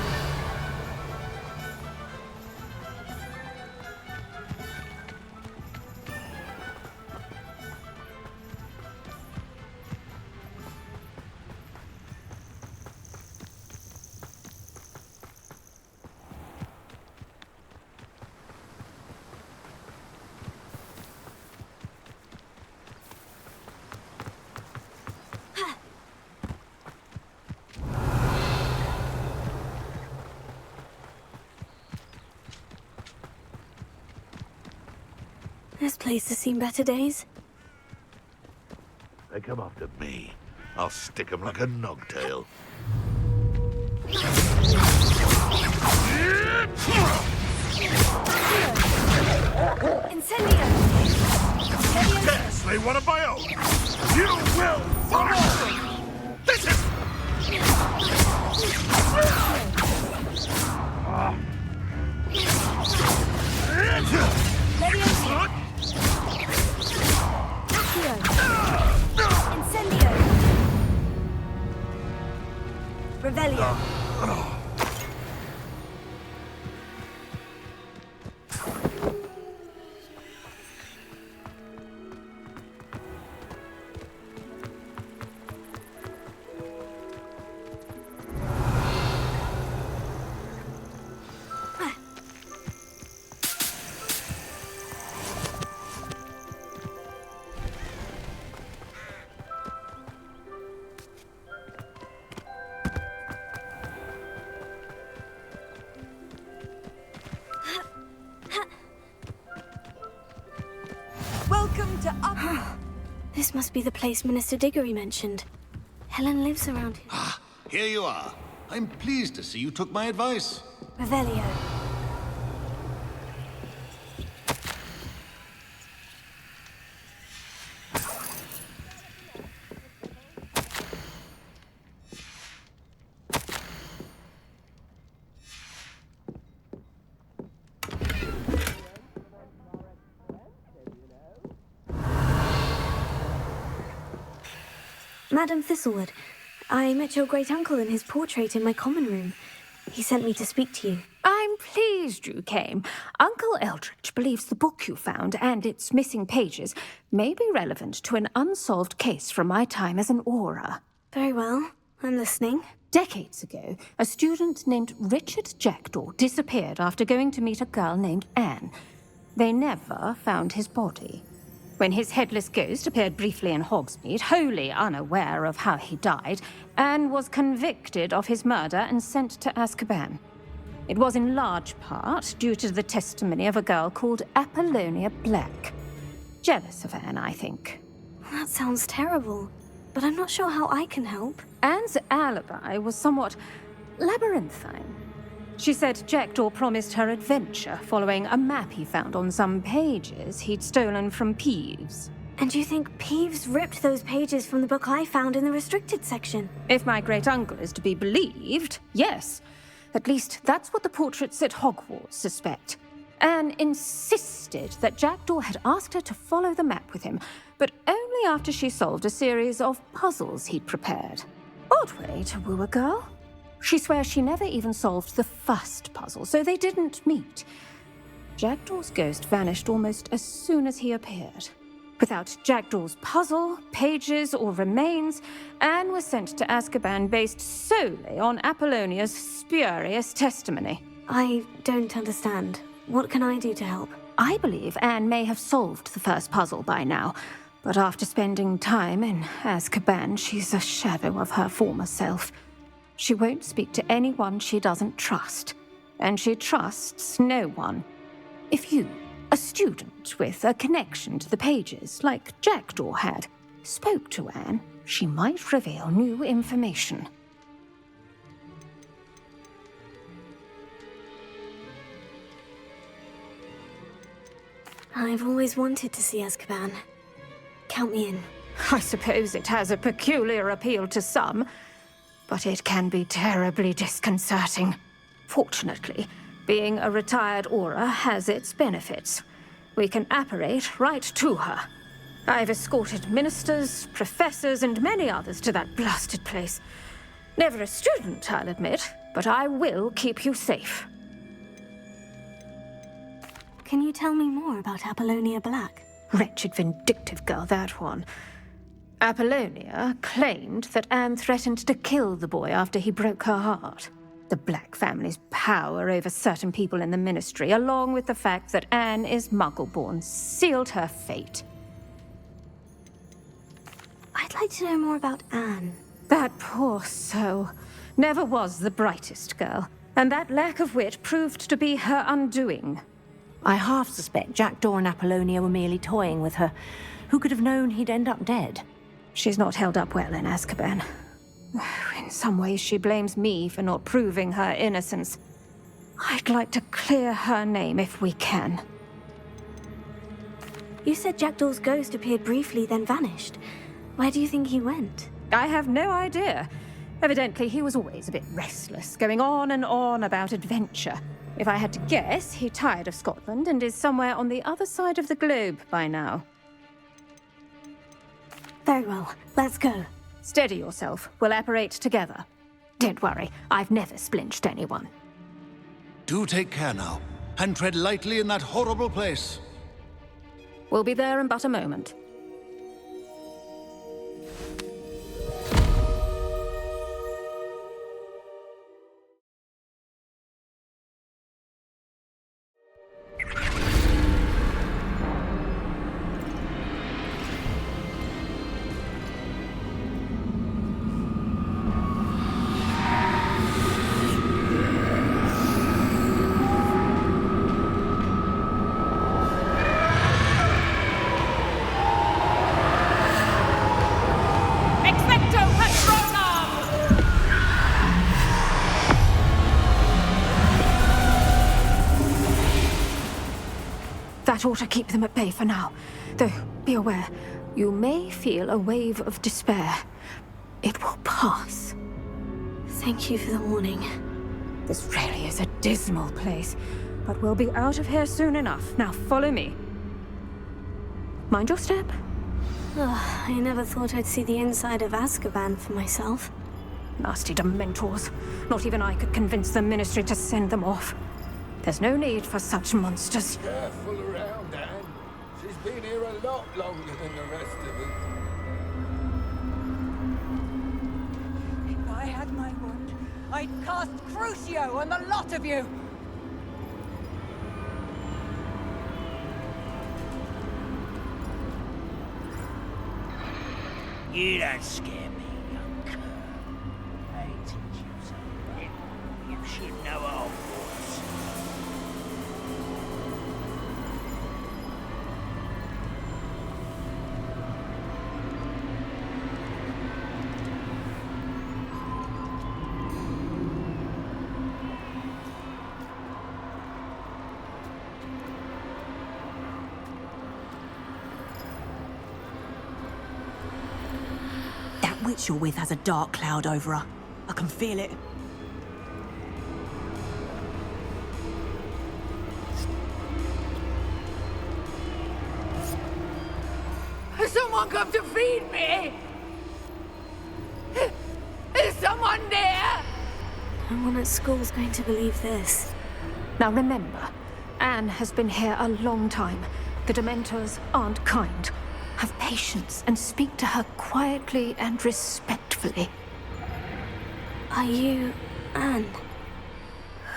This place has seen better days. They come after me. I'll stick 'em like a nogtail. Incendio. Yes, they one of my own. You will follow. This is. Incendio. Revelio. Welcome to Up. This must be the place Minister Diggory mentioned. Helen lives around here. Ah, here you are. I'm pleased to see you took my advice. Revelio. Madam Thistlewood, I met your great-uncle in his portrait in my common room. He sent me to speak to you. I'm pleased you came. Uncle Eldritch believes the book you found and its missing pages may be relevant to an unsolved case from my time as an aura. Very well. I'm listening. Decades ago, a student named Richard Jackdaw disappeared after going to meet a girl named Anne. They never found his body. When his headless ghost appeared briefly in Hogsmeade, wholly unaware of how he died, Anne was convicted of his murder and sent to Azkaban. It was in large part due to the testimony of a girl called Apollonia Black. Jealous of Anne, I think. That sounds terrible, but I'm not sure how I can help. Anne's alibi was somewhat labyrinthine. She said Jackdaw promised her adventure following a map he found on some pages he'd stolen from Peeves. And you think Peeves ripped those pages from the book I found in the restricted section? If my great-uncle is to be believed, yes. At least that's what the portraits at Hogwarts suspect. Anne insisted that Jackdaw had asked her to follow the map with him, but only after she solved a series of puzzles he'd prepared. Odd way to woo a girl. She swears she never even solved the first puzzle, so they didn't meet. Jackdaw's ghost vanished almost as soon as he appeared. Without Jackdaw's puzzle, pages, or remains, Anne was sent to Azkaban based solely on Apollonia's spurious testimony. I don't understand. What can I do to help? I believe Anne may have solved the first puzzle by now, but after spending time in Azkaban, she's a shadow of her former self. She won't speak to anyone she doesn't trust, and she trusts no one. If you, a student with a connection to the pages, like Jackdaw had, spoke to Anne, she might reveal new information. I've always wanted to see Azkaban. Count me in. I suppose it has a peculiar appeal to some, but it can be terribly disconcerting. Fortunately, being a retired aura has its benefits. We can apparate right to her. I've escorted ministers, professors, and many others to that blasted place. Never a student, I'll admit, but I will keep you safe. Can you tell me more about Apollonia Black? Wretched, vindictive girl, that one. Apollonia claimed that Anne threatened to kill the boy after he broke her heart. The Black family's power over certain people in the ministry, along with the fact that Anne is Muggle-born, sealed her fate. I'd like to know more about Anne. That poor soul never was the brightest girl, and that lack of wit proved to be her undoing. I half suspect Jackdaw and Apollonia were merely toying with her. Who could have known he'd end up dead? She's not held up well in Azkaban. In some ways, she blames me for not proving her innocence. I'd like to clear her name if we can. You said Jackdaw's ghost appeared briefly, then vanished. Where do you think he went? I have no idea. Evidently, he was always a bit restless, going on and on about adventure. If I had to guess, he tired of Scotland and is somewhere on the other side of the globe by now. Very well. Let's go. Steady yourself. We'll apparate together. Don't worry, I've never splinched anyone. Do take care now, and tread lightly in that horrible place. We'll be there in but a moment. That ought to keep them at bay for now. Though, be aware, you may feel a wave of despair. It will pass. Thank you for the warning. This really is a dismal place, but we'll be out of here soon enough. Now follow me. Mind your step. Ugh, I never thought I'd see the inside of Azkaban for myself. Nasty Dementors. Not even I could convince the Ministry to send them off. There's no need for such monsters. Careful around, Anne. She's been here a lot longer than the rest of us. If I had my wand, I'd cast Crucio on the lot of you! You don't scare me, young cur. I teach you something you should know at Hogwarts. That witch you're with has a dark cloud over her. I can feel it. Has someone come to feed me? Is someone there? No one at school's going to believe this. Now remember, Anne has been here a long time. The Dementors aren't kind. Have patience and speak to her quietly and respectfully. Are you Anne?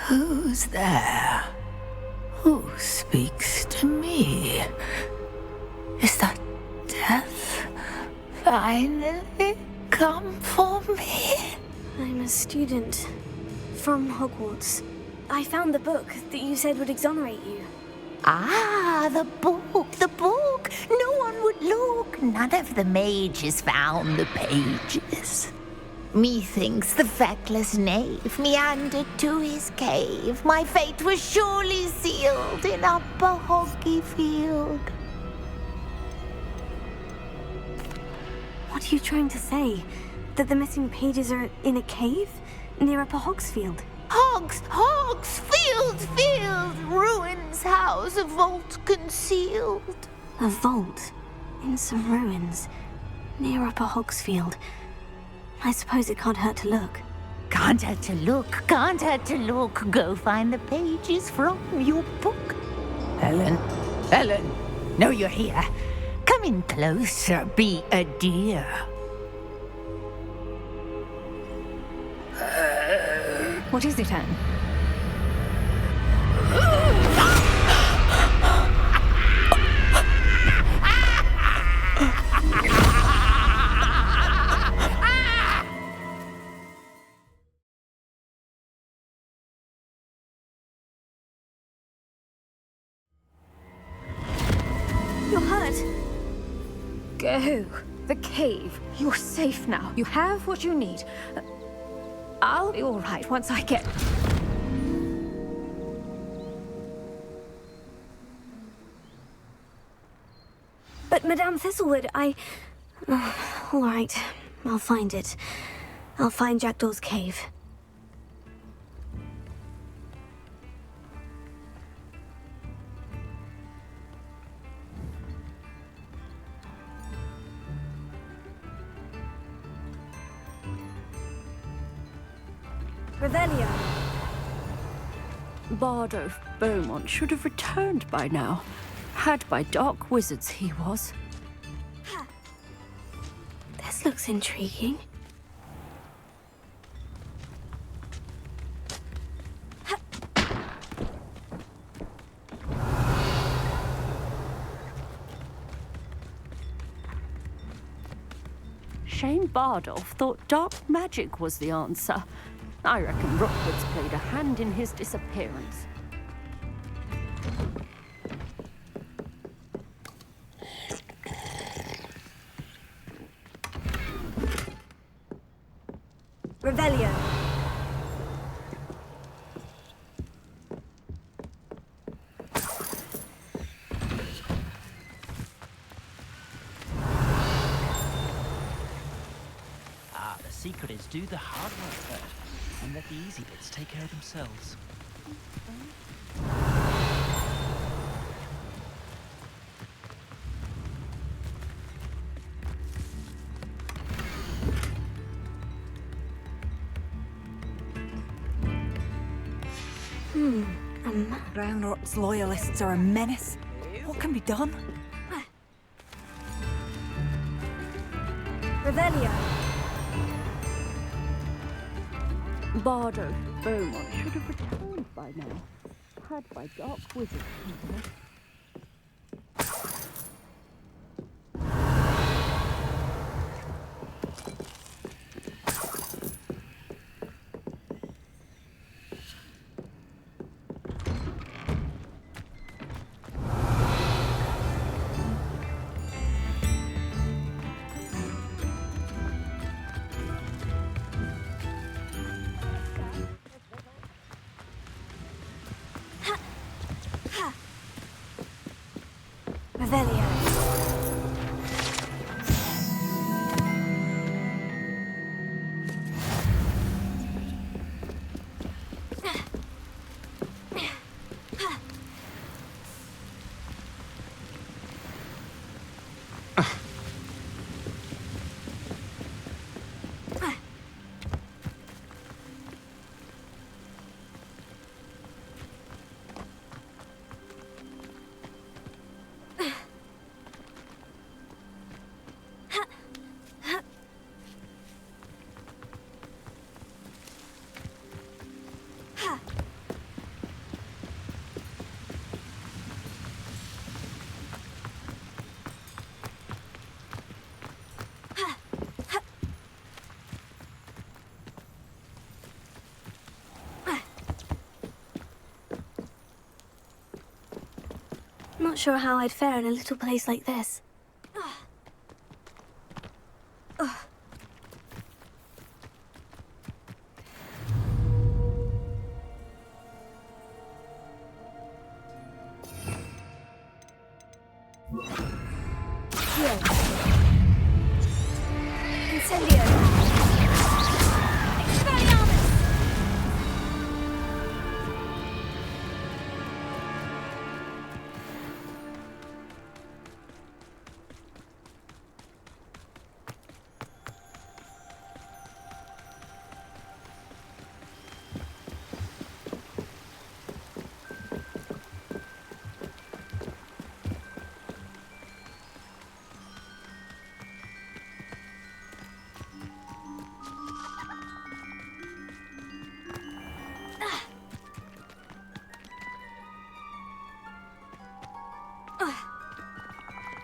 Who's there? Who speaks to me? Is that death finally come for me? I'm a student from Hogwarts. I found the book that you said would exonerate you. Ah, the book, the book. No one would look. None of the mages found the pages. Methinks the feckless knave meandered to his cave. My fate was surely sealed in Upper Hoggyfield. What are you trying to say? That the missing pages are in a cave near Upper Hogsfield? Hogsfield, ruins house, a vault concealed. A vault in some ruins near Upper Hogsfield. I suppose it can't hurt to look. Can't hurt to look. Go find the pages from your book. Helen, know you're here. Come in closer, be a dear. What is it, Anne? You're hurt. Go. The cave. You're safe now. You have what you need. I'll be all right once I get... But Madame Thistlewood, all right, I'll find it. I'll find Jackdaw's cave. Revelio. Bardo Beaumont should have returned by now. Had by dark wizards he was. This looks intriguing. Shane Bardolph thought dark magic was the answer. I reckon Rookwood's played a hand in his disappearance. Revelio. The secret is do the hard work first, and let the easy bits take care of themselves. Brownrot's loyalists are a menace. What can be done? Revelio. Bardo Beaumont should have returned by now, had by dark wizards. Revelio. Not sure how I'd fare in a little place like this.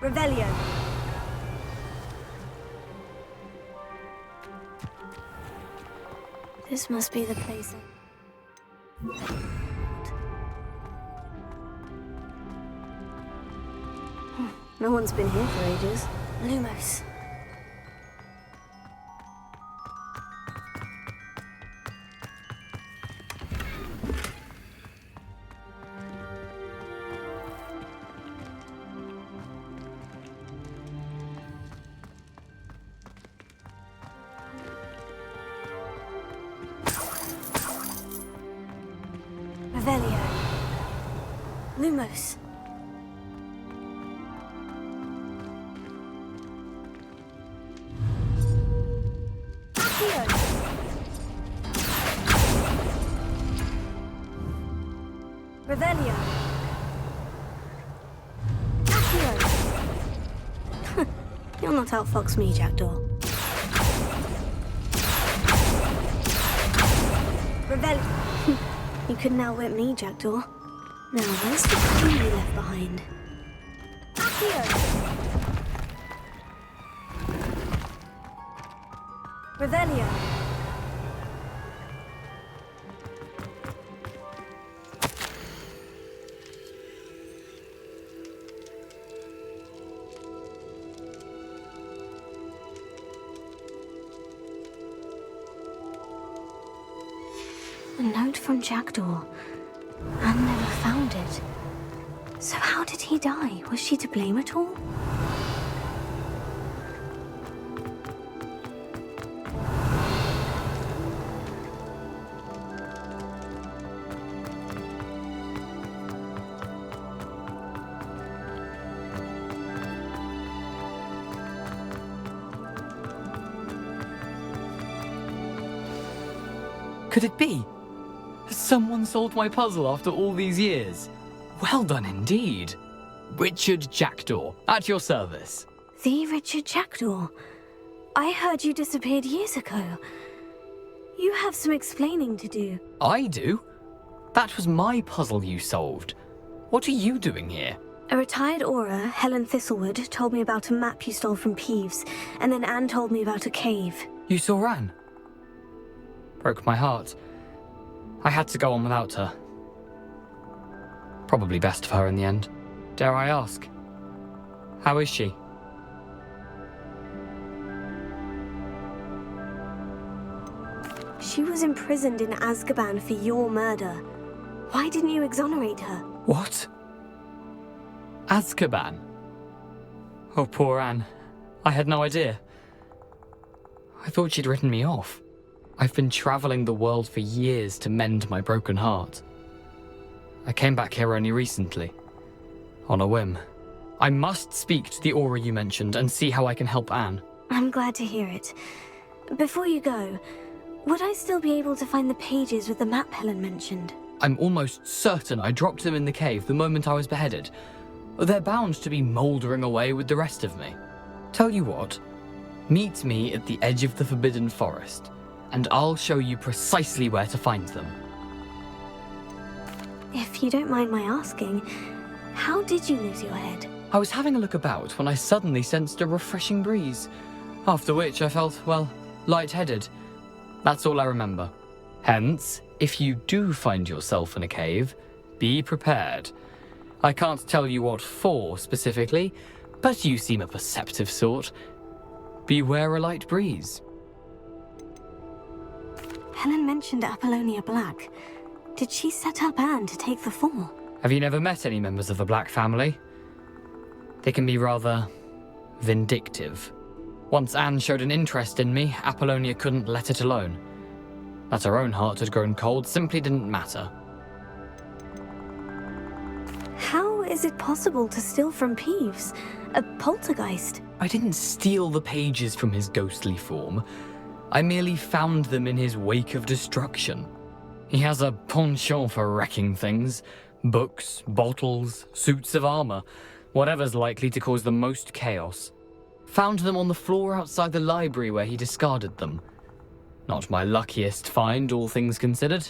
Revelio. This must be the place. No one's been here for ages. Lumos. Revelio. Lumos. Accio. Revelio. Accio. You'll not outfox me, Jackdaw. Revelio. You couldn't outwit me, Jackdaw. Now, where's the queen we left behind? Accio! Revelio! A note from Jackdaw. Anne never found it. So how did he die? Was she to blame at all? Could it be? Someone solved my puzzle after all these years. Well done indeed. Richard Jackdaw, at your service. The Richard Jackdaw? I heard you disappeared years ago. You have some explaining to do. I do? That was my puzzle you solved. What are you doing here? A retired aura, Helen Thistlewood, told me about a map you stole from Peeves, and then Anne told me about a cave. You saw Anne? Broke my heart. I had to go on without her. Probably best of her in the end. Dare I ask? How is she? She was imprisoned in Azkaban for your murder. Why didn't you exonerate her? What? Azkaban? Oh, poor Anne. I had no idea. I thought she'd written me off. I've been traveling the world for years to mend my broken heart. I came back here only recently, on a whim. I must speak to the aura you mentioned and see how I can help Anne. I'm glad to hear it. Before you go, would I still be able to find the pages with the map Helen mentioned? I'm almost certain I dropped them in the cave the moment I was beheaded. They're bound to be mouldering away with the rest of me. Tell you what, meet me at the edge of the Forbidden Forest, and I'll show you precisely where to find them. If you don't mind my asking, how did you lose your head? I was having a look about when I suddenly sensed a refreshing breeze, after which I felt, well, lightheaded. That's all I remember. Hence, if you do find yourself in a cave, be prepared. I can't tell you what for specifically, but you seem a perceptive sort. Beware a light breeze. Helen mentioned Apollonia Black. Did she set up Anne to take the fall? Have you never met any members of the Black family? They can be rather vindictive. Once Anne showed an interest in me, Apollonia couldn't let it alone. That her own heart had grown cold simply didn't matter. How is it possible to steal from Peeves? A poltergeist? I didn't steal the pages from his ghostly form. I merely found them in his wake of destruction. He has a penchant for wrecking things. Books, bottles, suits of armor, whatever's likely to cause the most chaos. Found them on the floor outside the library where he discarded them. Not my luckiest find, all things considered.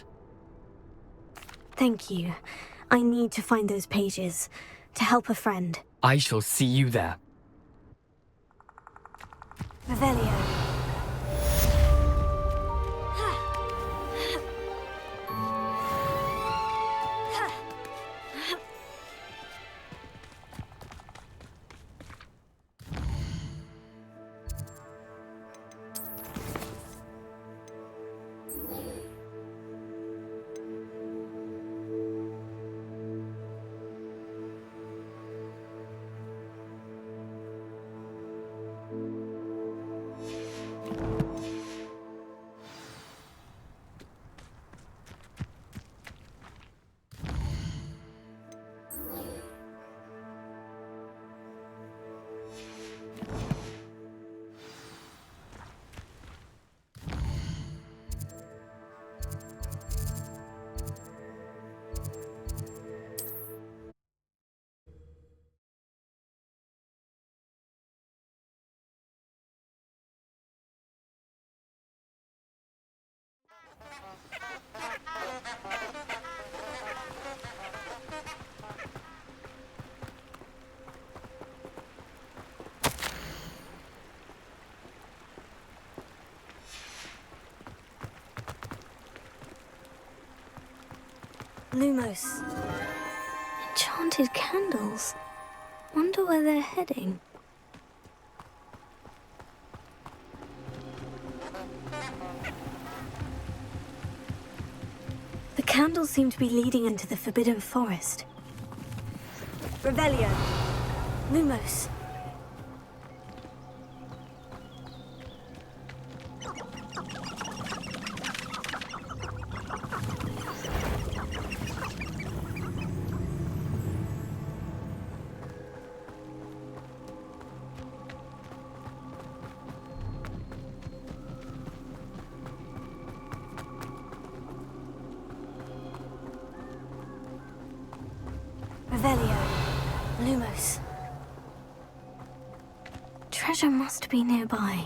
Thank you. I need to find those pages to help a friend. I shall see you there. Revelio. Lumos. Enchanted candles. Wonder where they're heading. The candles seem to be leading into the Forbidden Forest. Revelio. Lumos. Revelio. Lumos. Treasure must be nearby.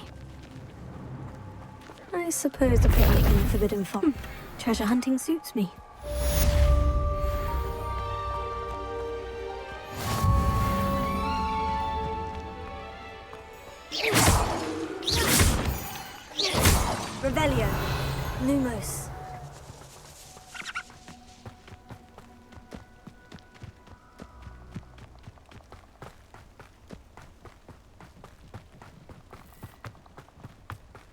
I suppose the picnic in the Forbidden Forest. Treasure hunting suits me. Revelio. Lumos.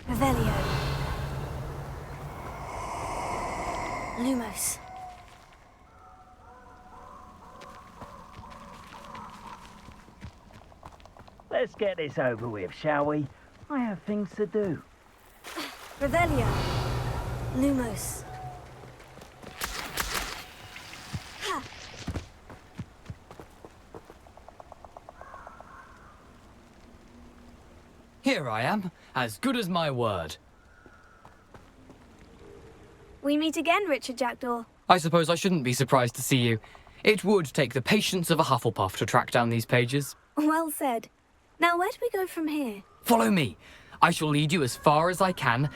Revelio. Lumos. Let's get this over with, shall we? I have things to do. Revelio. Lumos. Here I am, as good as my word. We meet again, Richard Jackdaw. I suppose I shouldn't be surprised to see you. It would take the patience of a Hufflepuff to track down these pages. Well said. Now, where do we go from here? Follow me. I shall lead you as far as I can,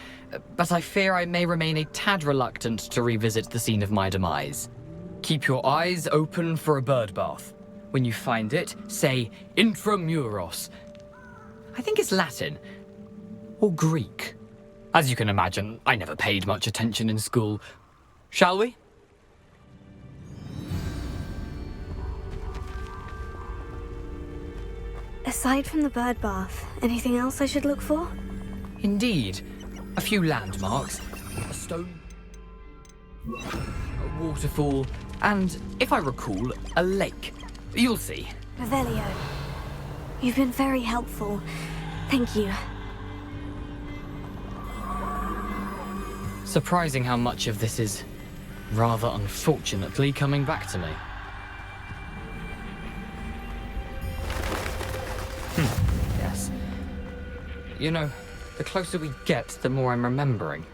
but I fear I may remain a tad reluctant to revisit the scene of my demise. Keep your eyes open for a bird bath. When you find it, say intramuros. I think it's Latin. Or Greek. As you can imagine, I never paid much attention in school. Shall we? Aside from the bird bath, anything else I should look for? Indeed. A few landmarks. A stone. A waterfall. And, if I recall, a lake. You'll see. Revelio. You've been very helpful. Thank you. Surprising how much of this is, rather unfortunately, coming back to me. Yes. You know, the closer we get, the more I'm remembering.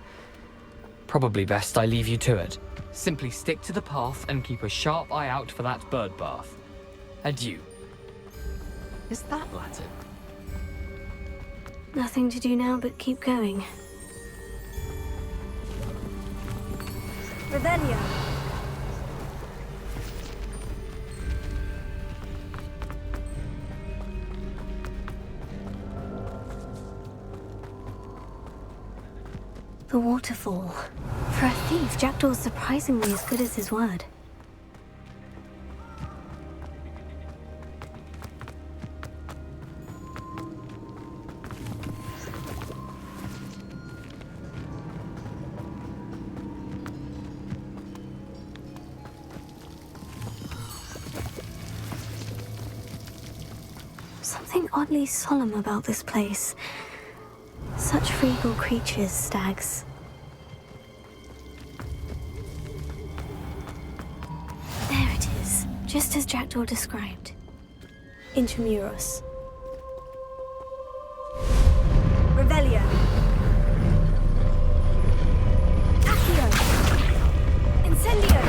Probably best I leave you to it. Simply stick to the path and keep a sharp eye out for that bird bath. Adieu. Is that Latin? Nothing to do now but keep going. Revelio. The waterfall. For a thief, Jackdaw's surprisingly as good as his word. Something oddly solemn about this place. Such regal creatures, stags. There it is, just as Jackdaw described. Intramuros. Revelio. Accio. Incendio.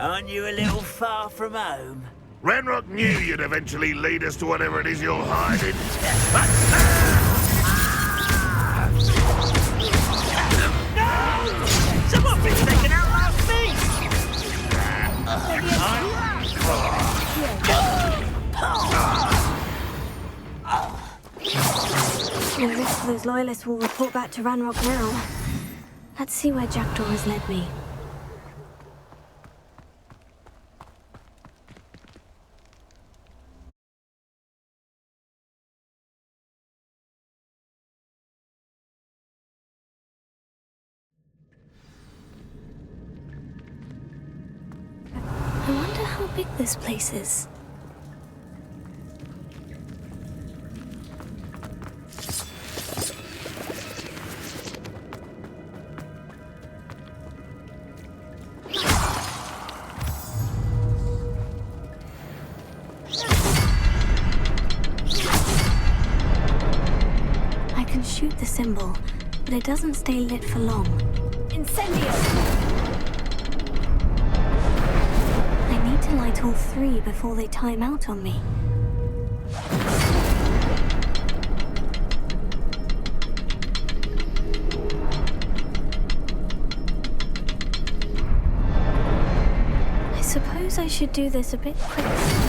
Aren't you a little far from home? Renrock knew you'd eventually lead us to whatever it is you're hiding. No! Someone's been taken out last No risk those loyalists will report back to Ranrock now. Let's see where Jackdaw has led me. I wonder how big this place is. I can shoot the symbol, but it doesn't stay lit for long. Incendio! I need to light all three before they time out on me. I suppose I should do this a bit quicker.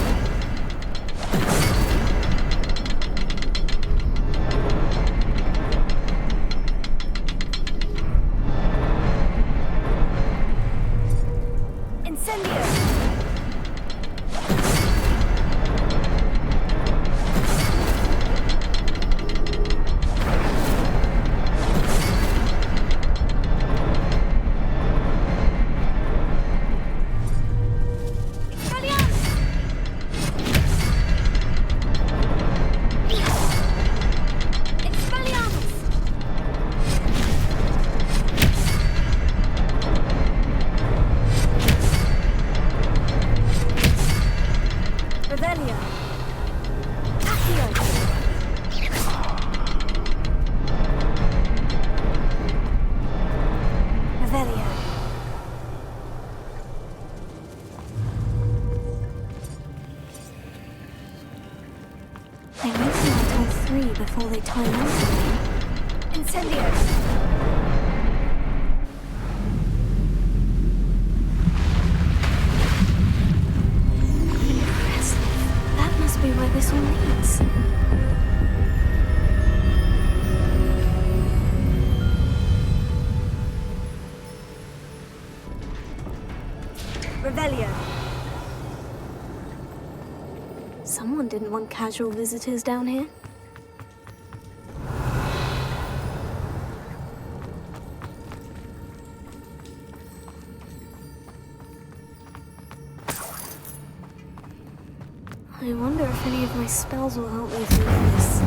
Before they time out on me. Incendio! Impressive. That must be where this all leads. Revelio. Someone didn't want casual visitors down here. I wonder if any of my spells will help me through this.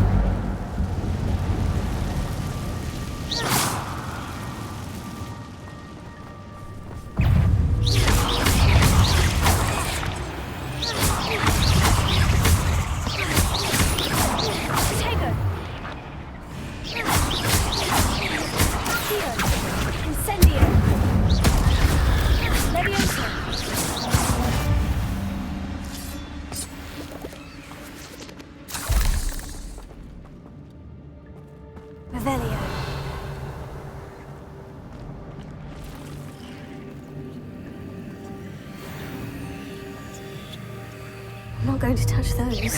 I'm not going to touch those. Ew.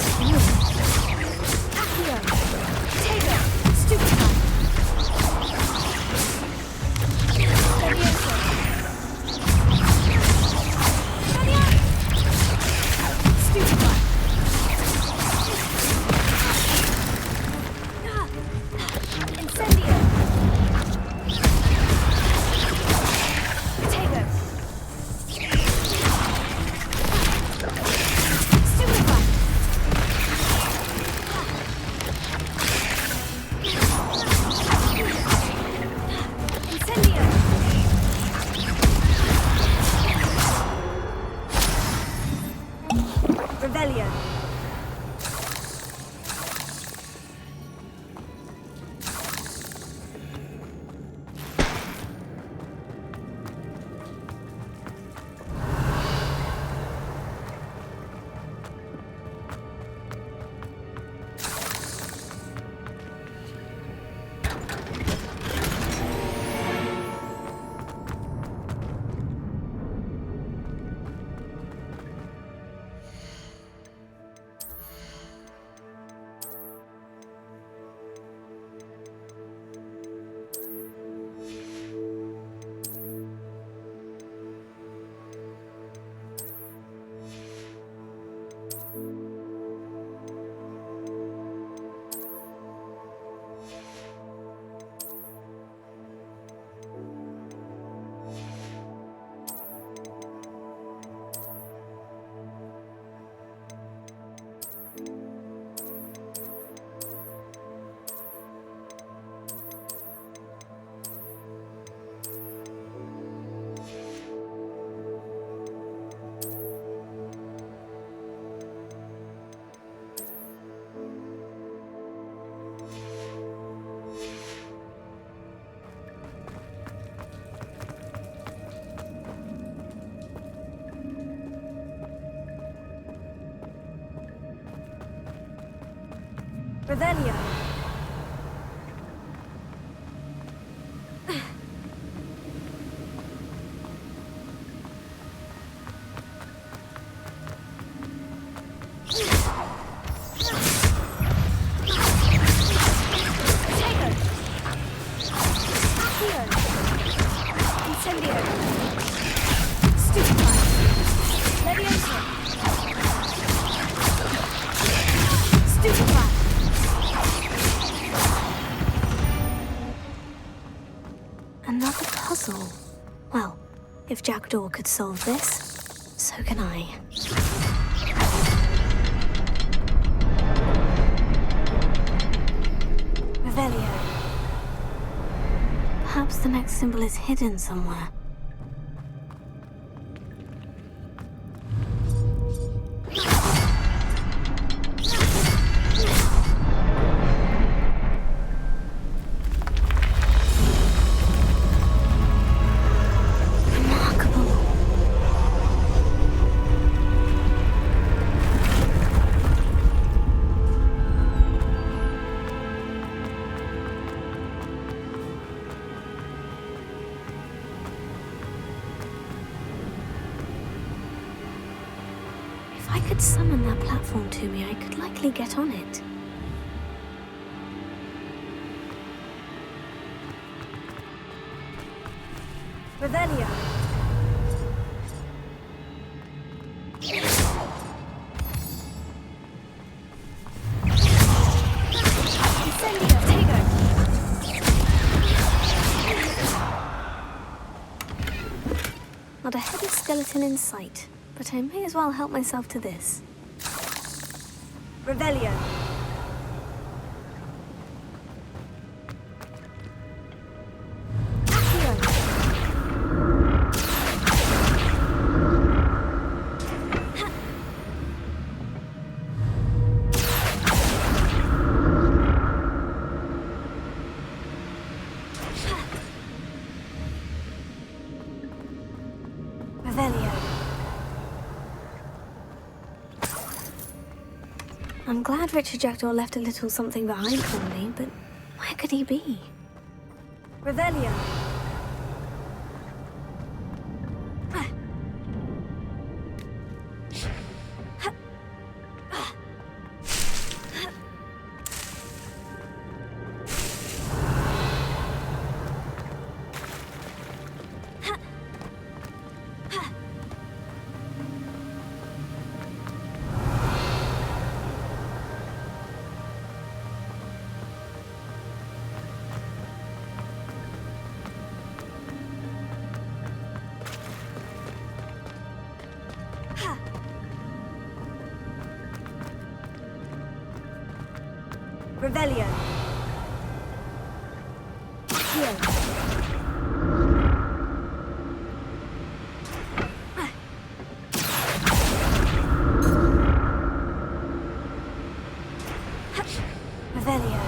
Accio! Tego! Stupefy! Levioso! Stupefy! Incendio! Tego! Stupefy! Revelio. Another puzzle. Well, if Jackdaw could solve this, so can I. Revelio. Perhaps the next symbol is hidden somewhere. If I could summon that platform to me, I could likely get on it. Revelio. Not a heavy skeleton in sight, but I may as well help myself to this. Revelio. I'm glad Richard Jackdaw left a little something behind for me, but where could he be? Revelio. Revelio. Here. Revelio.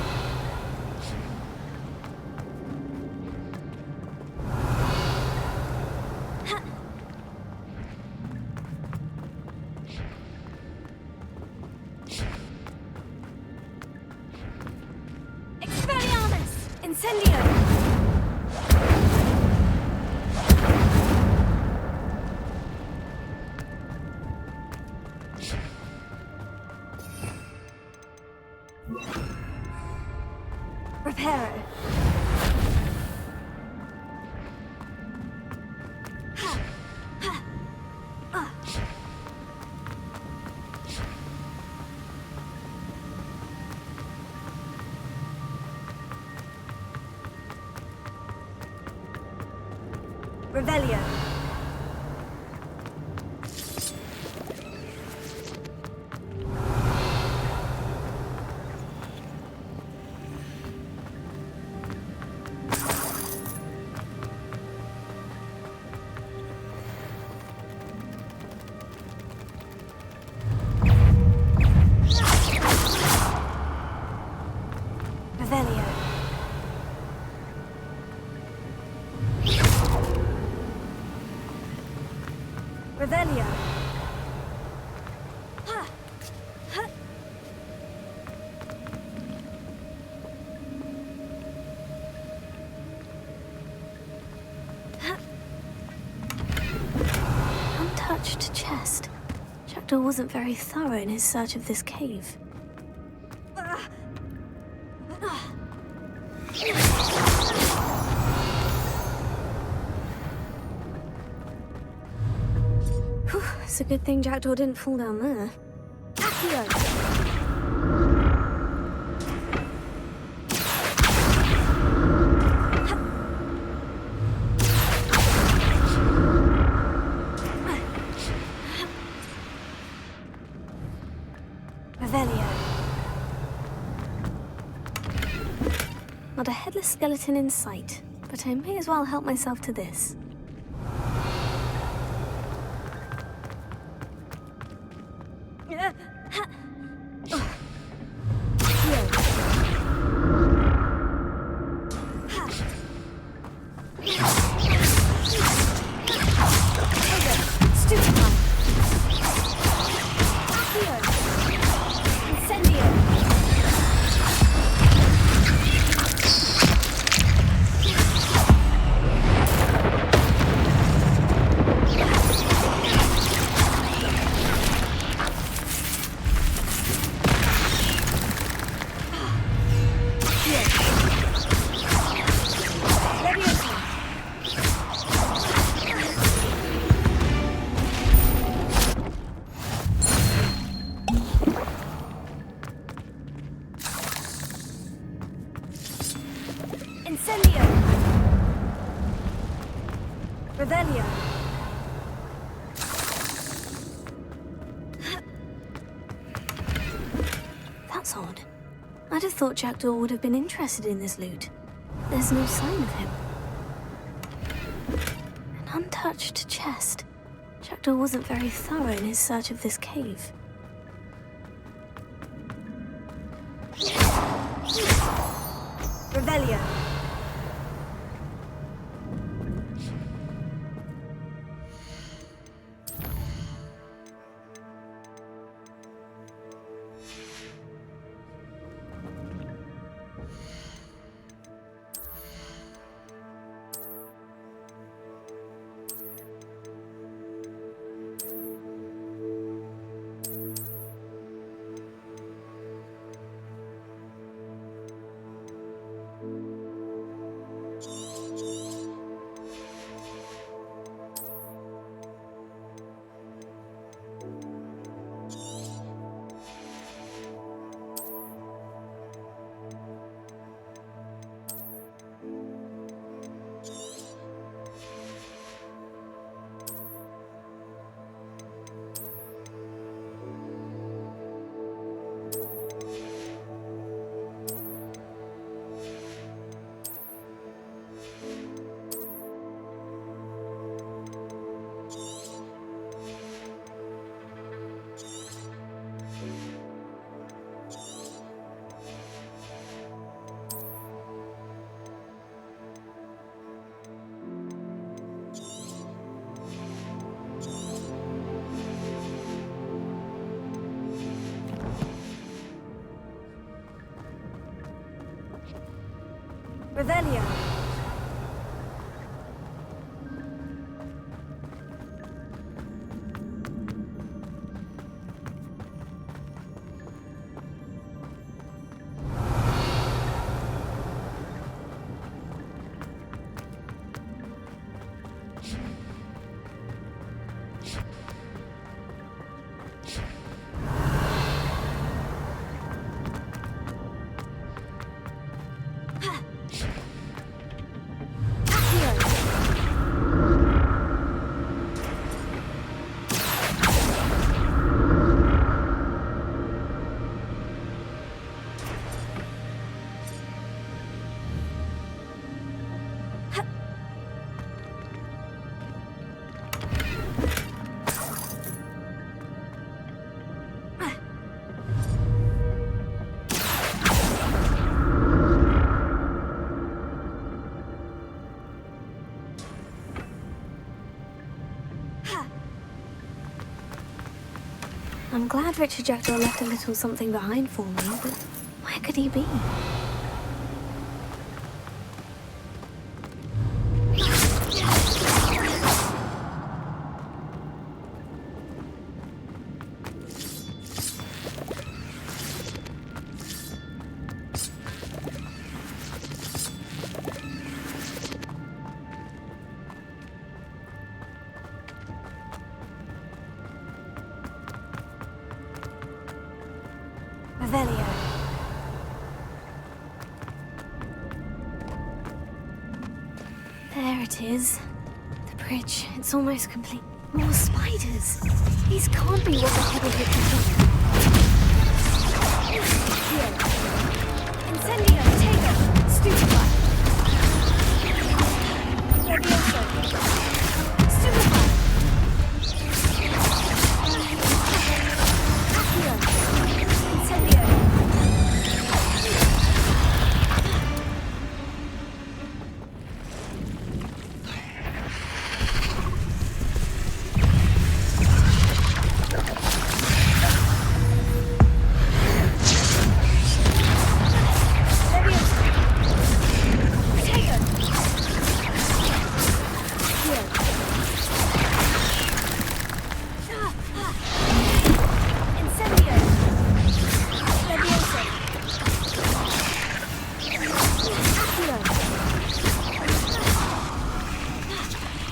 Incendio! Reparo. Revelio. Revelio. Revelio. Jackdaw wasn't very thorough in his search of this cave. Whew, it's a good thing Jackdaw didn't fall down there. Accio! Not a headless skeleton in sight, but I may as well help myself to this. That's odd. I'd have thought Jackdaw would have been interested in this loot. There's no sign of him. An untouched chest. Jackdaw wasn't very thorough in his search of this cave. Revelio. Revelio. I'm glad Richard Jackdaw left a little something behind for me, but where could he be? it is. The bridge, it's almost complete. More spiders. These can't be what the heavy hit can Incendio, Tego, Stupefy. Levioso. Stupefy. Accio.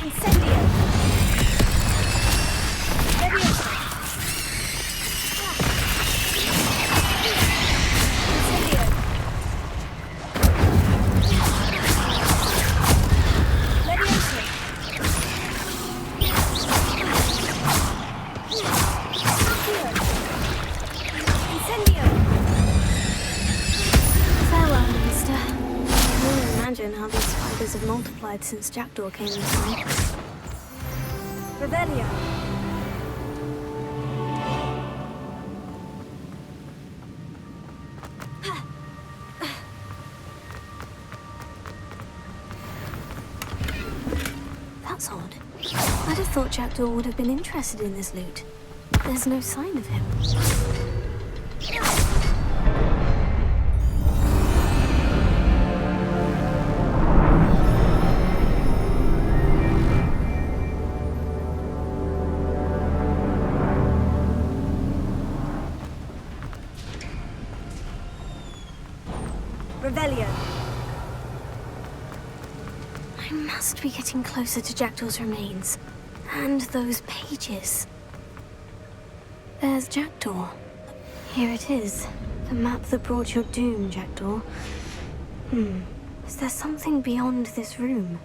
Incendio. How these spiders have multiplied since Jackdaw came inside. Revelio. That's odd. I'd have thought Jackdaw would have been interested in this loot. There's no sign of him. Revelio. I must be getting closer to Jackdaw's remains. And those pages. There's Jackdaw. Here it is. The map that brought your doom, Jackdaw. Is there something beyond this room?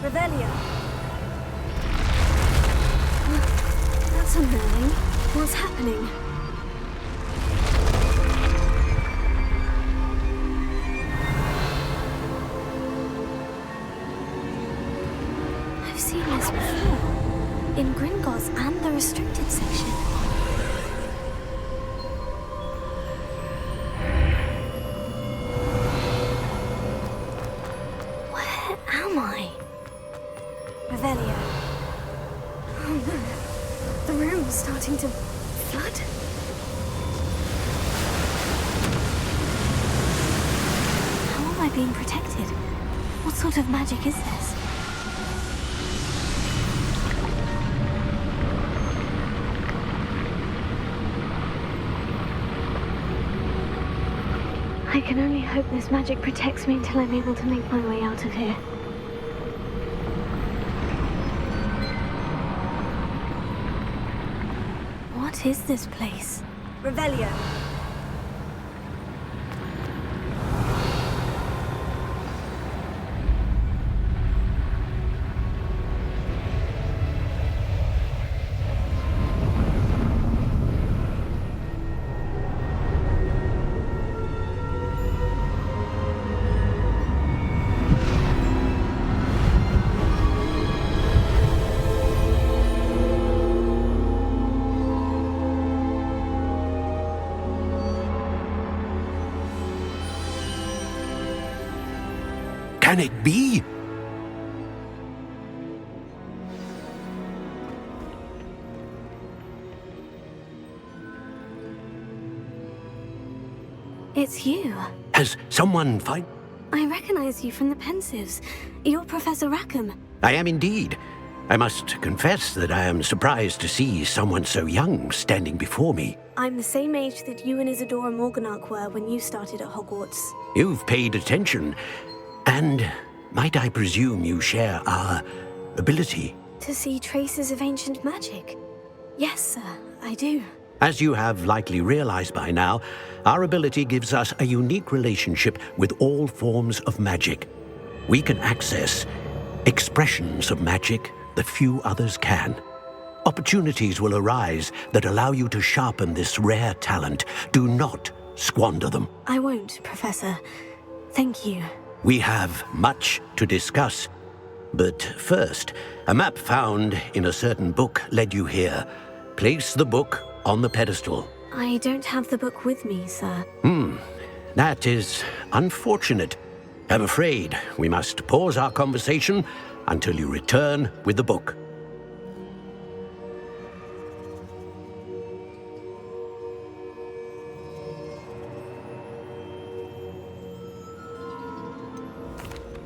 Revelio. That's unnerving. What's happening? I've seen this before. In Gringotts and the restricted section. Where am I? starting to flood? How am I being protected? What sort of magic is this? I can only hope this magic protects me until I'm able to make my way out of here. What is this place? Revelio. Can it be? It's you. Has someone I recognize you from the Pensives. You're Professor Rackham. I am indeed. I must confess that I am surprised to see someone so young standing before me. I'm the same age that you and Isadora Morganach were when you started at Hogwarts. You've paid attention. And might I presume you share our ability? To see traces of ancient magic? Yes, sir, I do. As you have likely realized by now, our ability gives us a unique relationship with all forms of magic. We can access expressions of magic that few others can. Opportunities will arise that allow you to sharpen this rare talent. Do not squander them. I won't, Professor. Thank you. We have much to discuss. But first, a map found in a certain book led you here. Place the book on the pedestal. I don't have the book with me, sir. That is unfortunate. I'm afraid we must pause our conversation until you return with the book.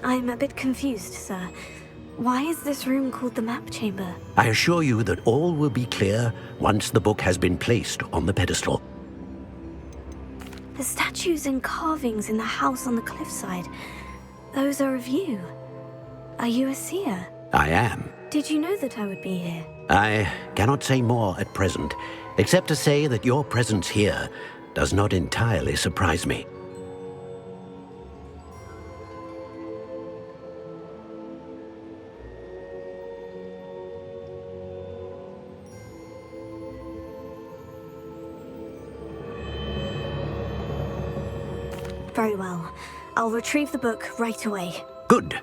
I'm a bit confused, sir. Why is this room called the map chamber? I assure you that all will be clear once the book has been placed on the pedestal. The statues and carvings in the house on the cliffside, those are of you. Are you a seer? I am. Did you know that I would be here? I cannot say more at present, except to say that your presence here does not entirely surprise me. Very well. I'll retrieve the book right away. Good.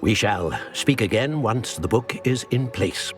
We shall speak again once the book is in place.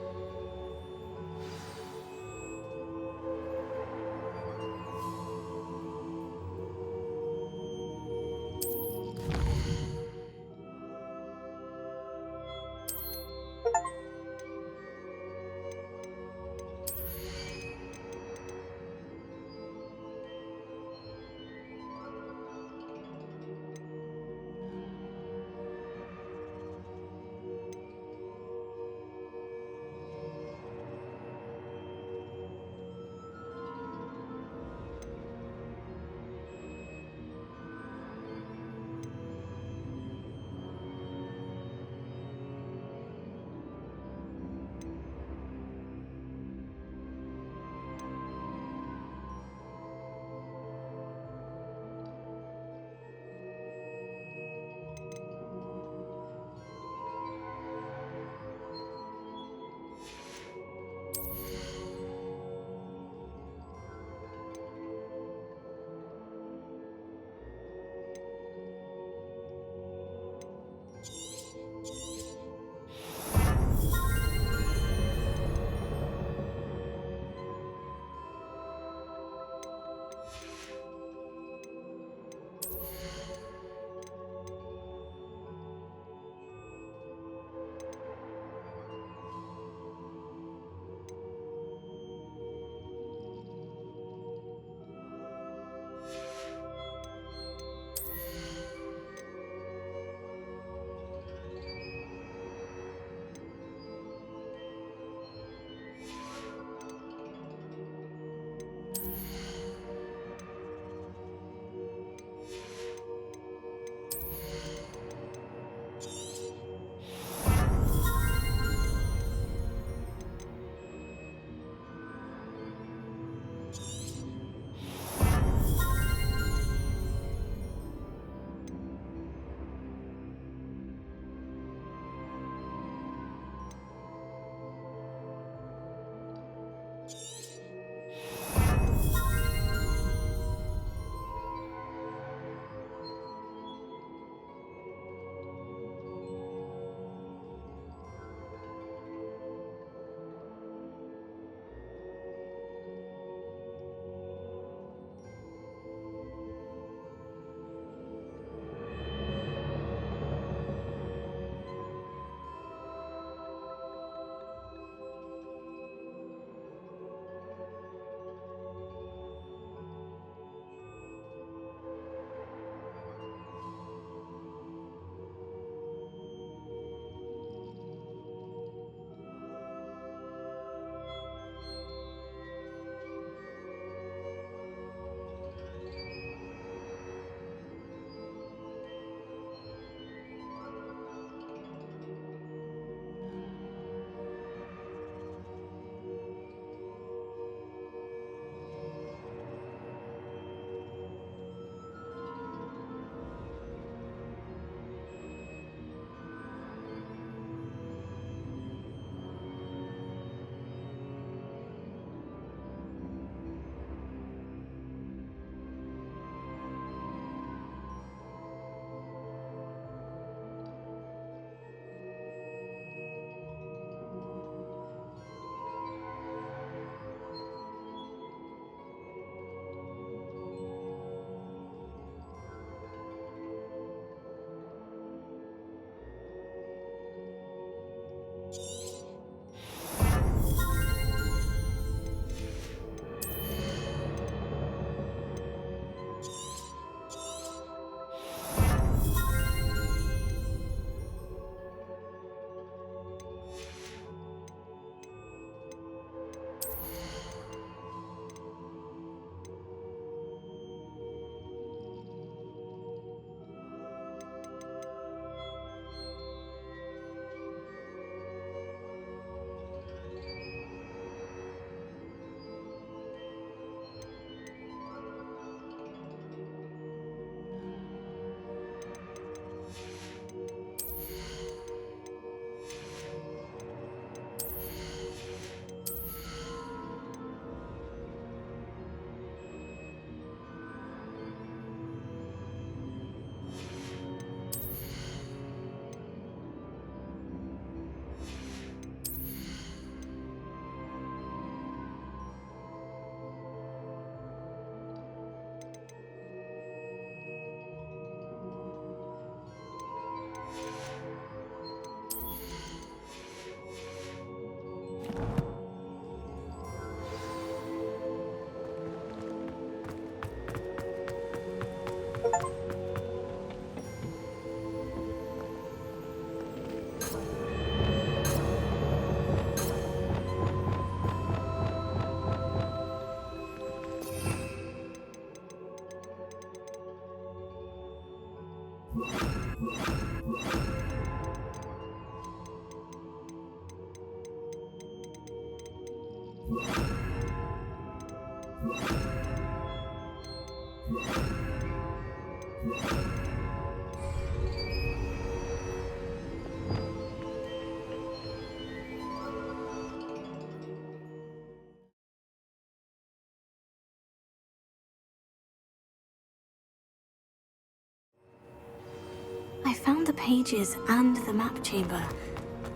I found the pages and the map chamber.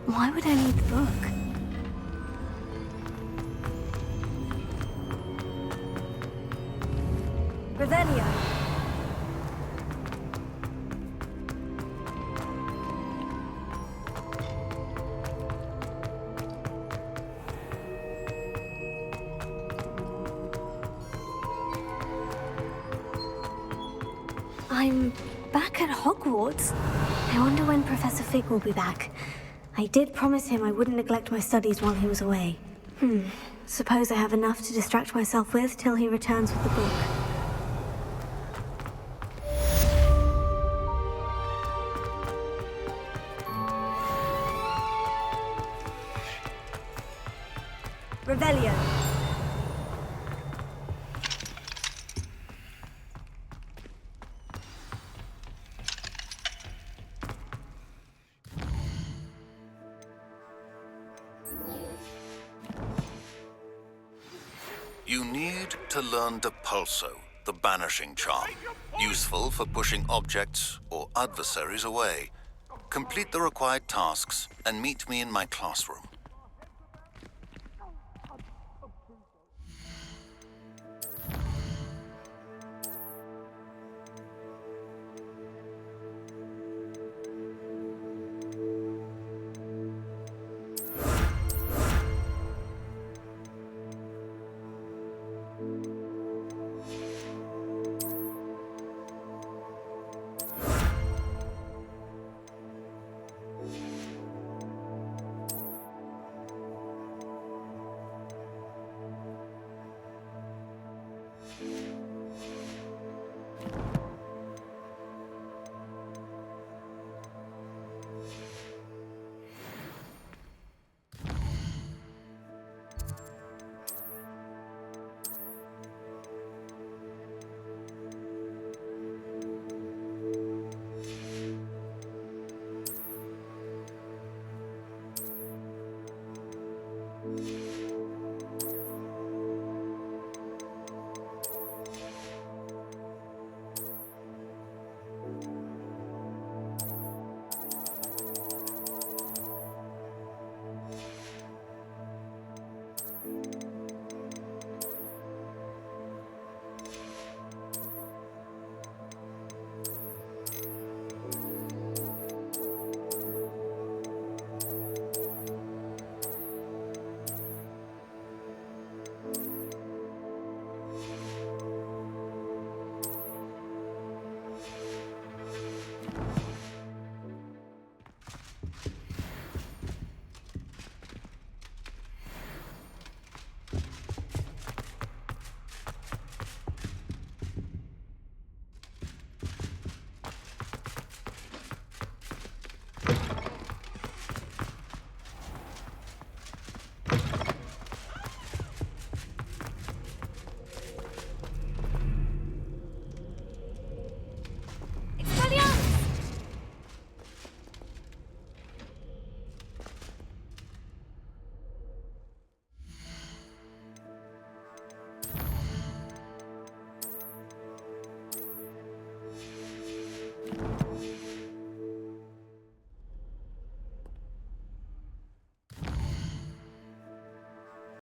Why would I need the book? Revelio. I'm back at Hogwarts. I wonder when Professor Fig will be back. I did promise him I wouldn't neglect my studies while he was away. Suppose I have enough to distract myself with till he returns with the book. Revelio. You need to learn Depulso, the banishing charm, useful for pushing objects or adversaries away. Complete the required tasks and meet me in my classroom.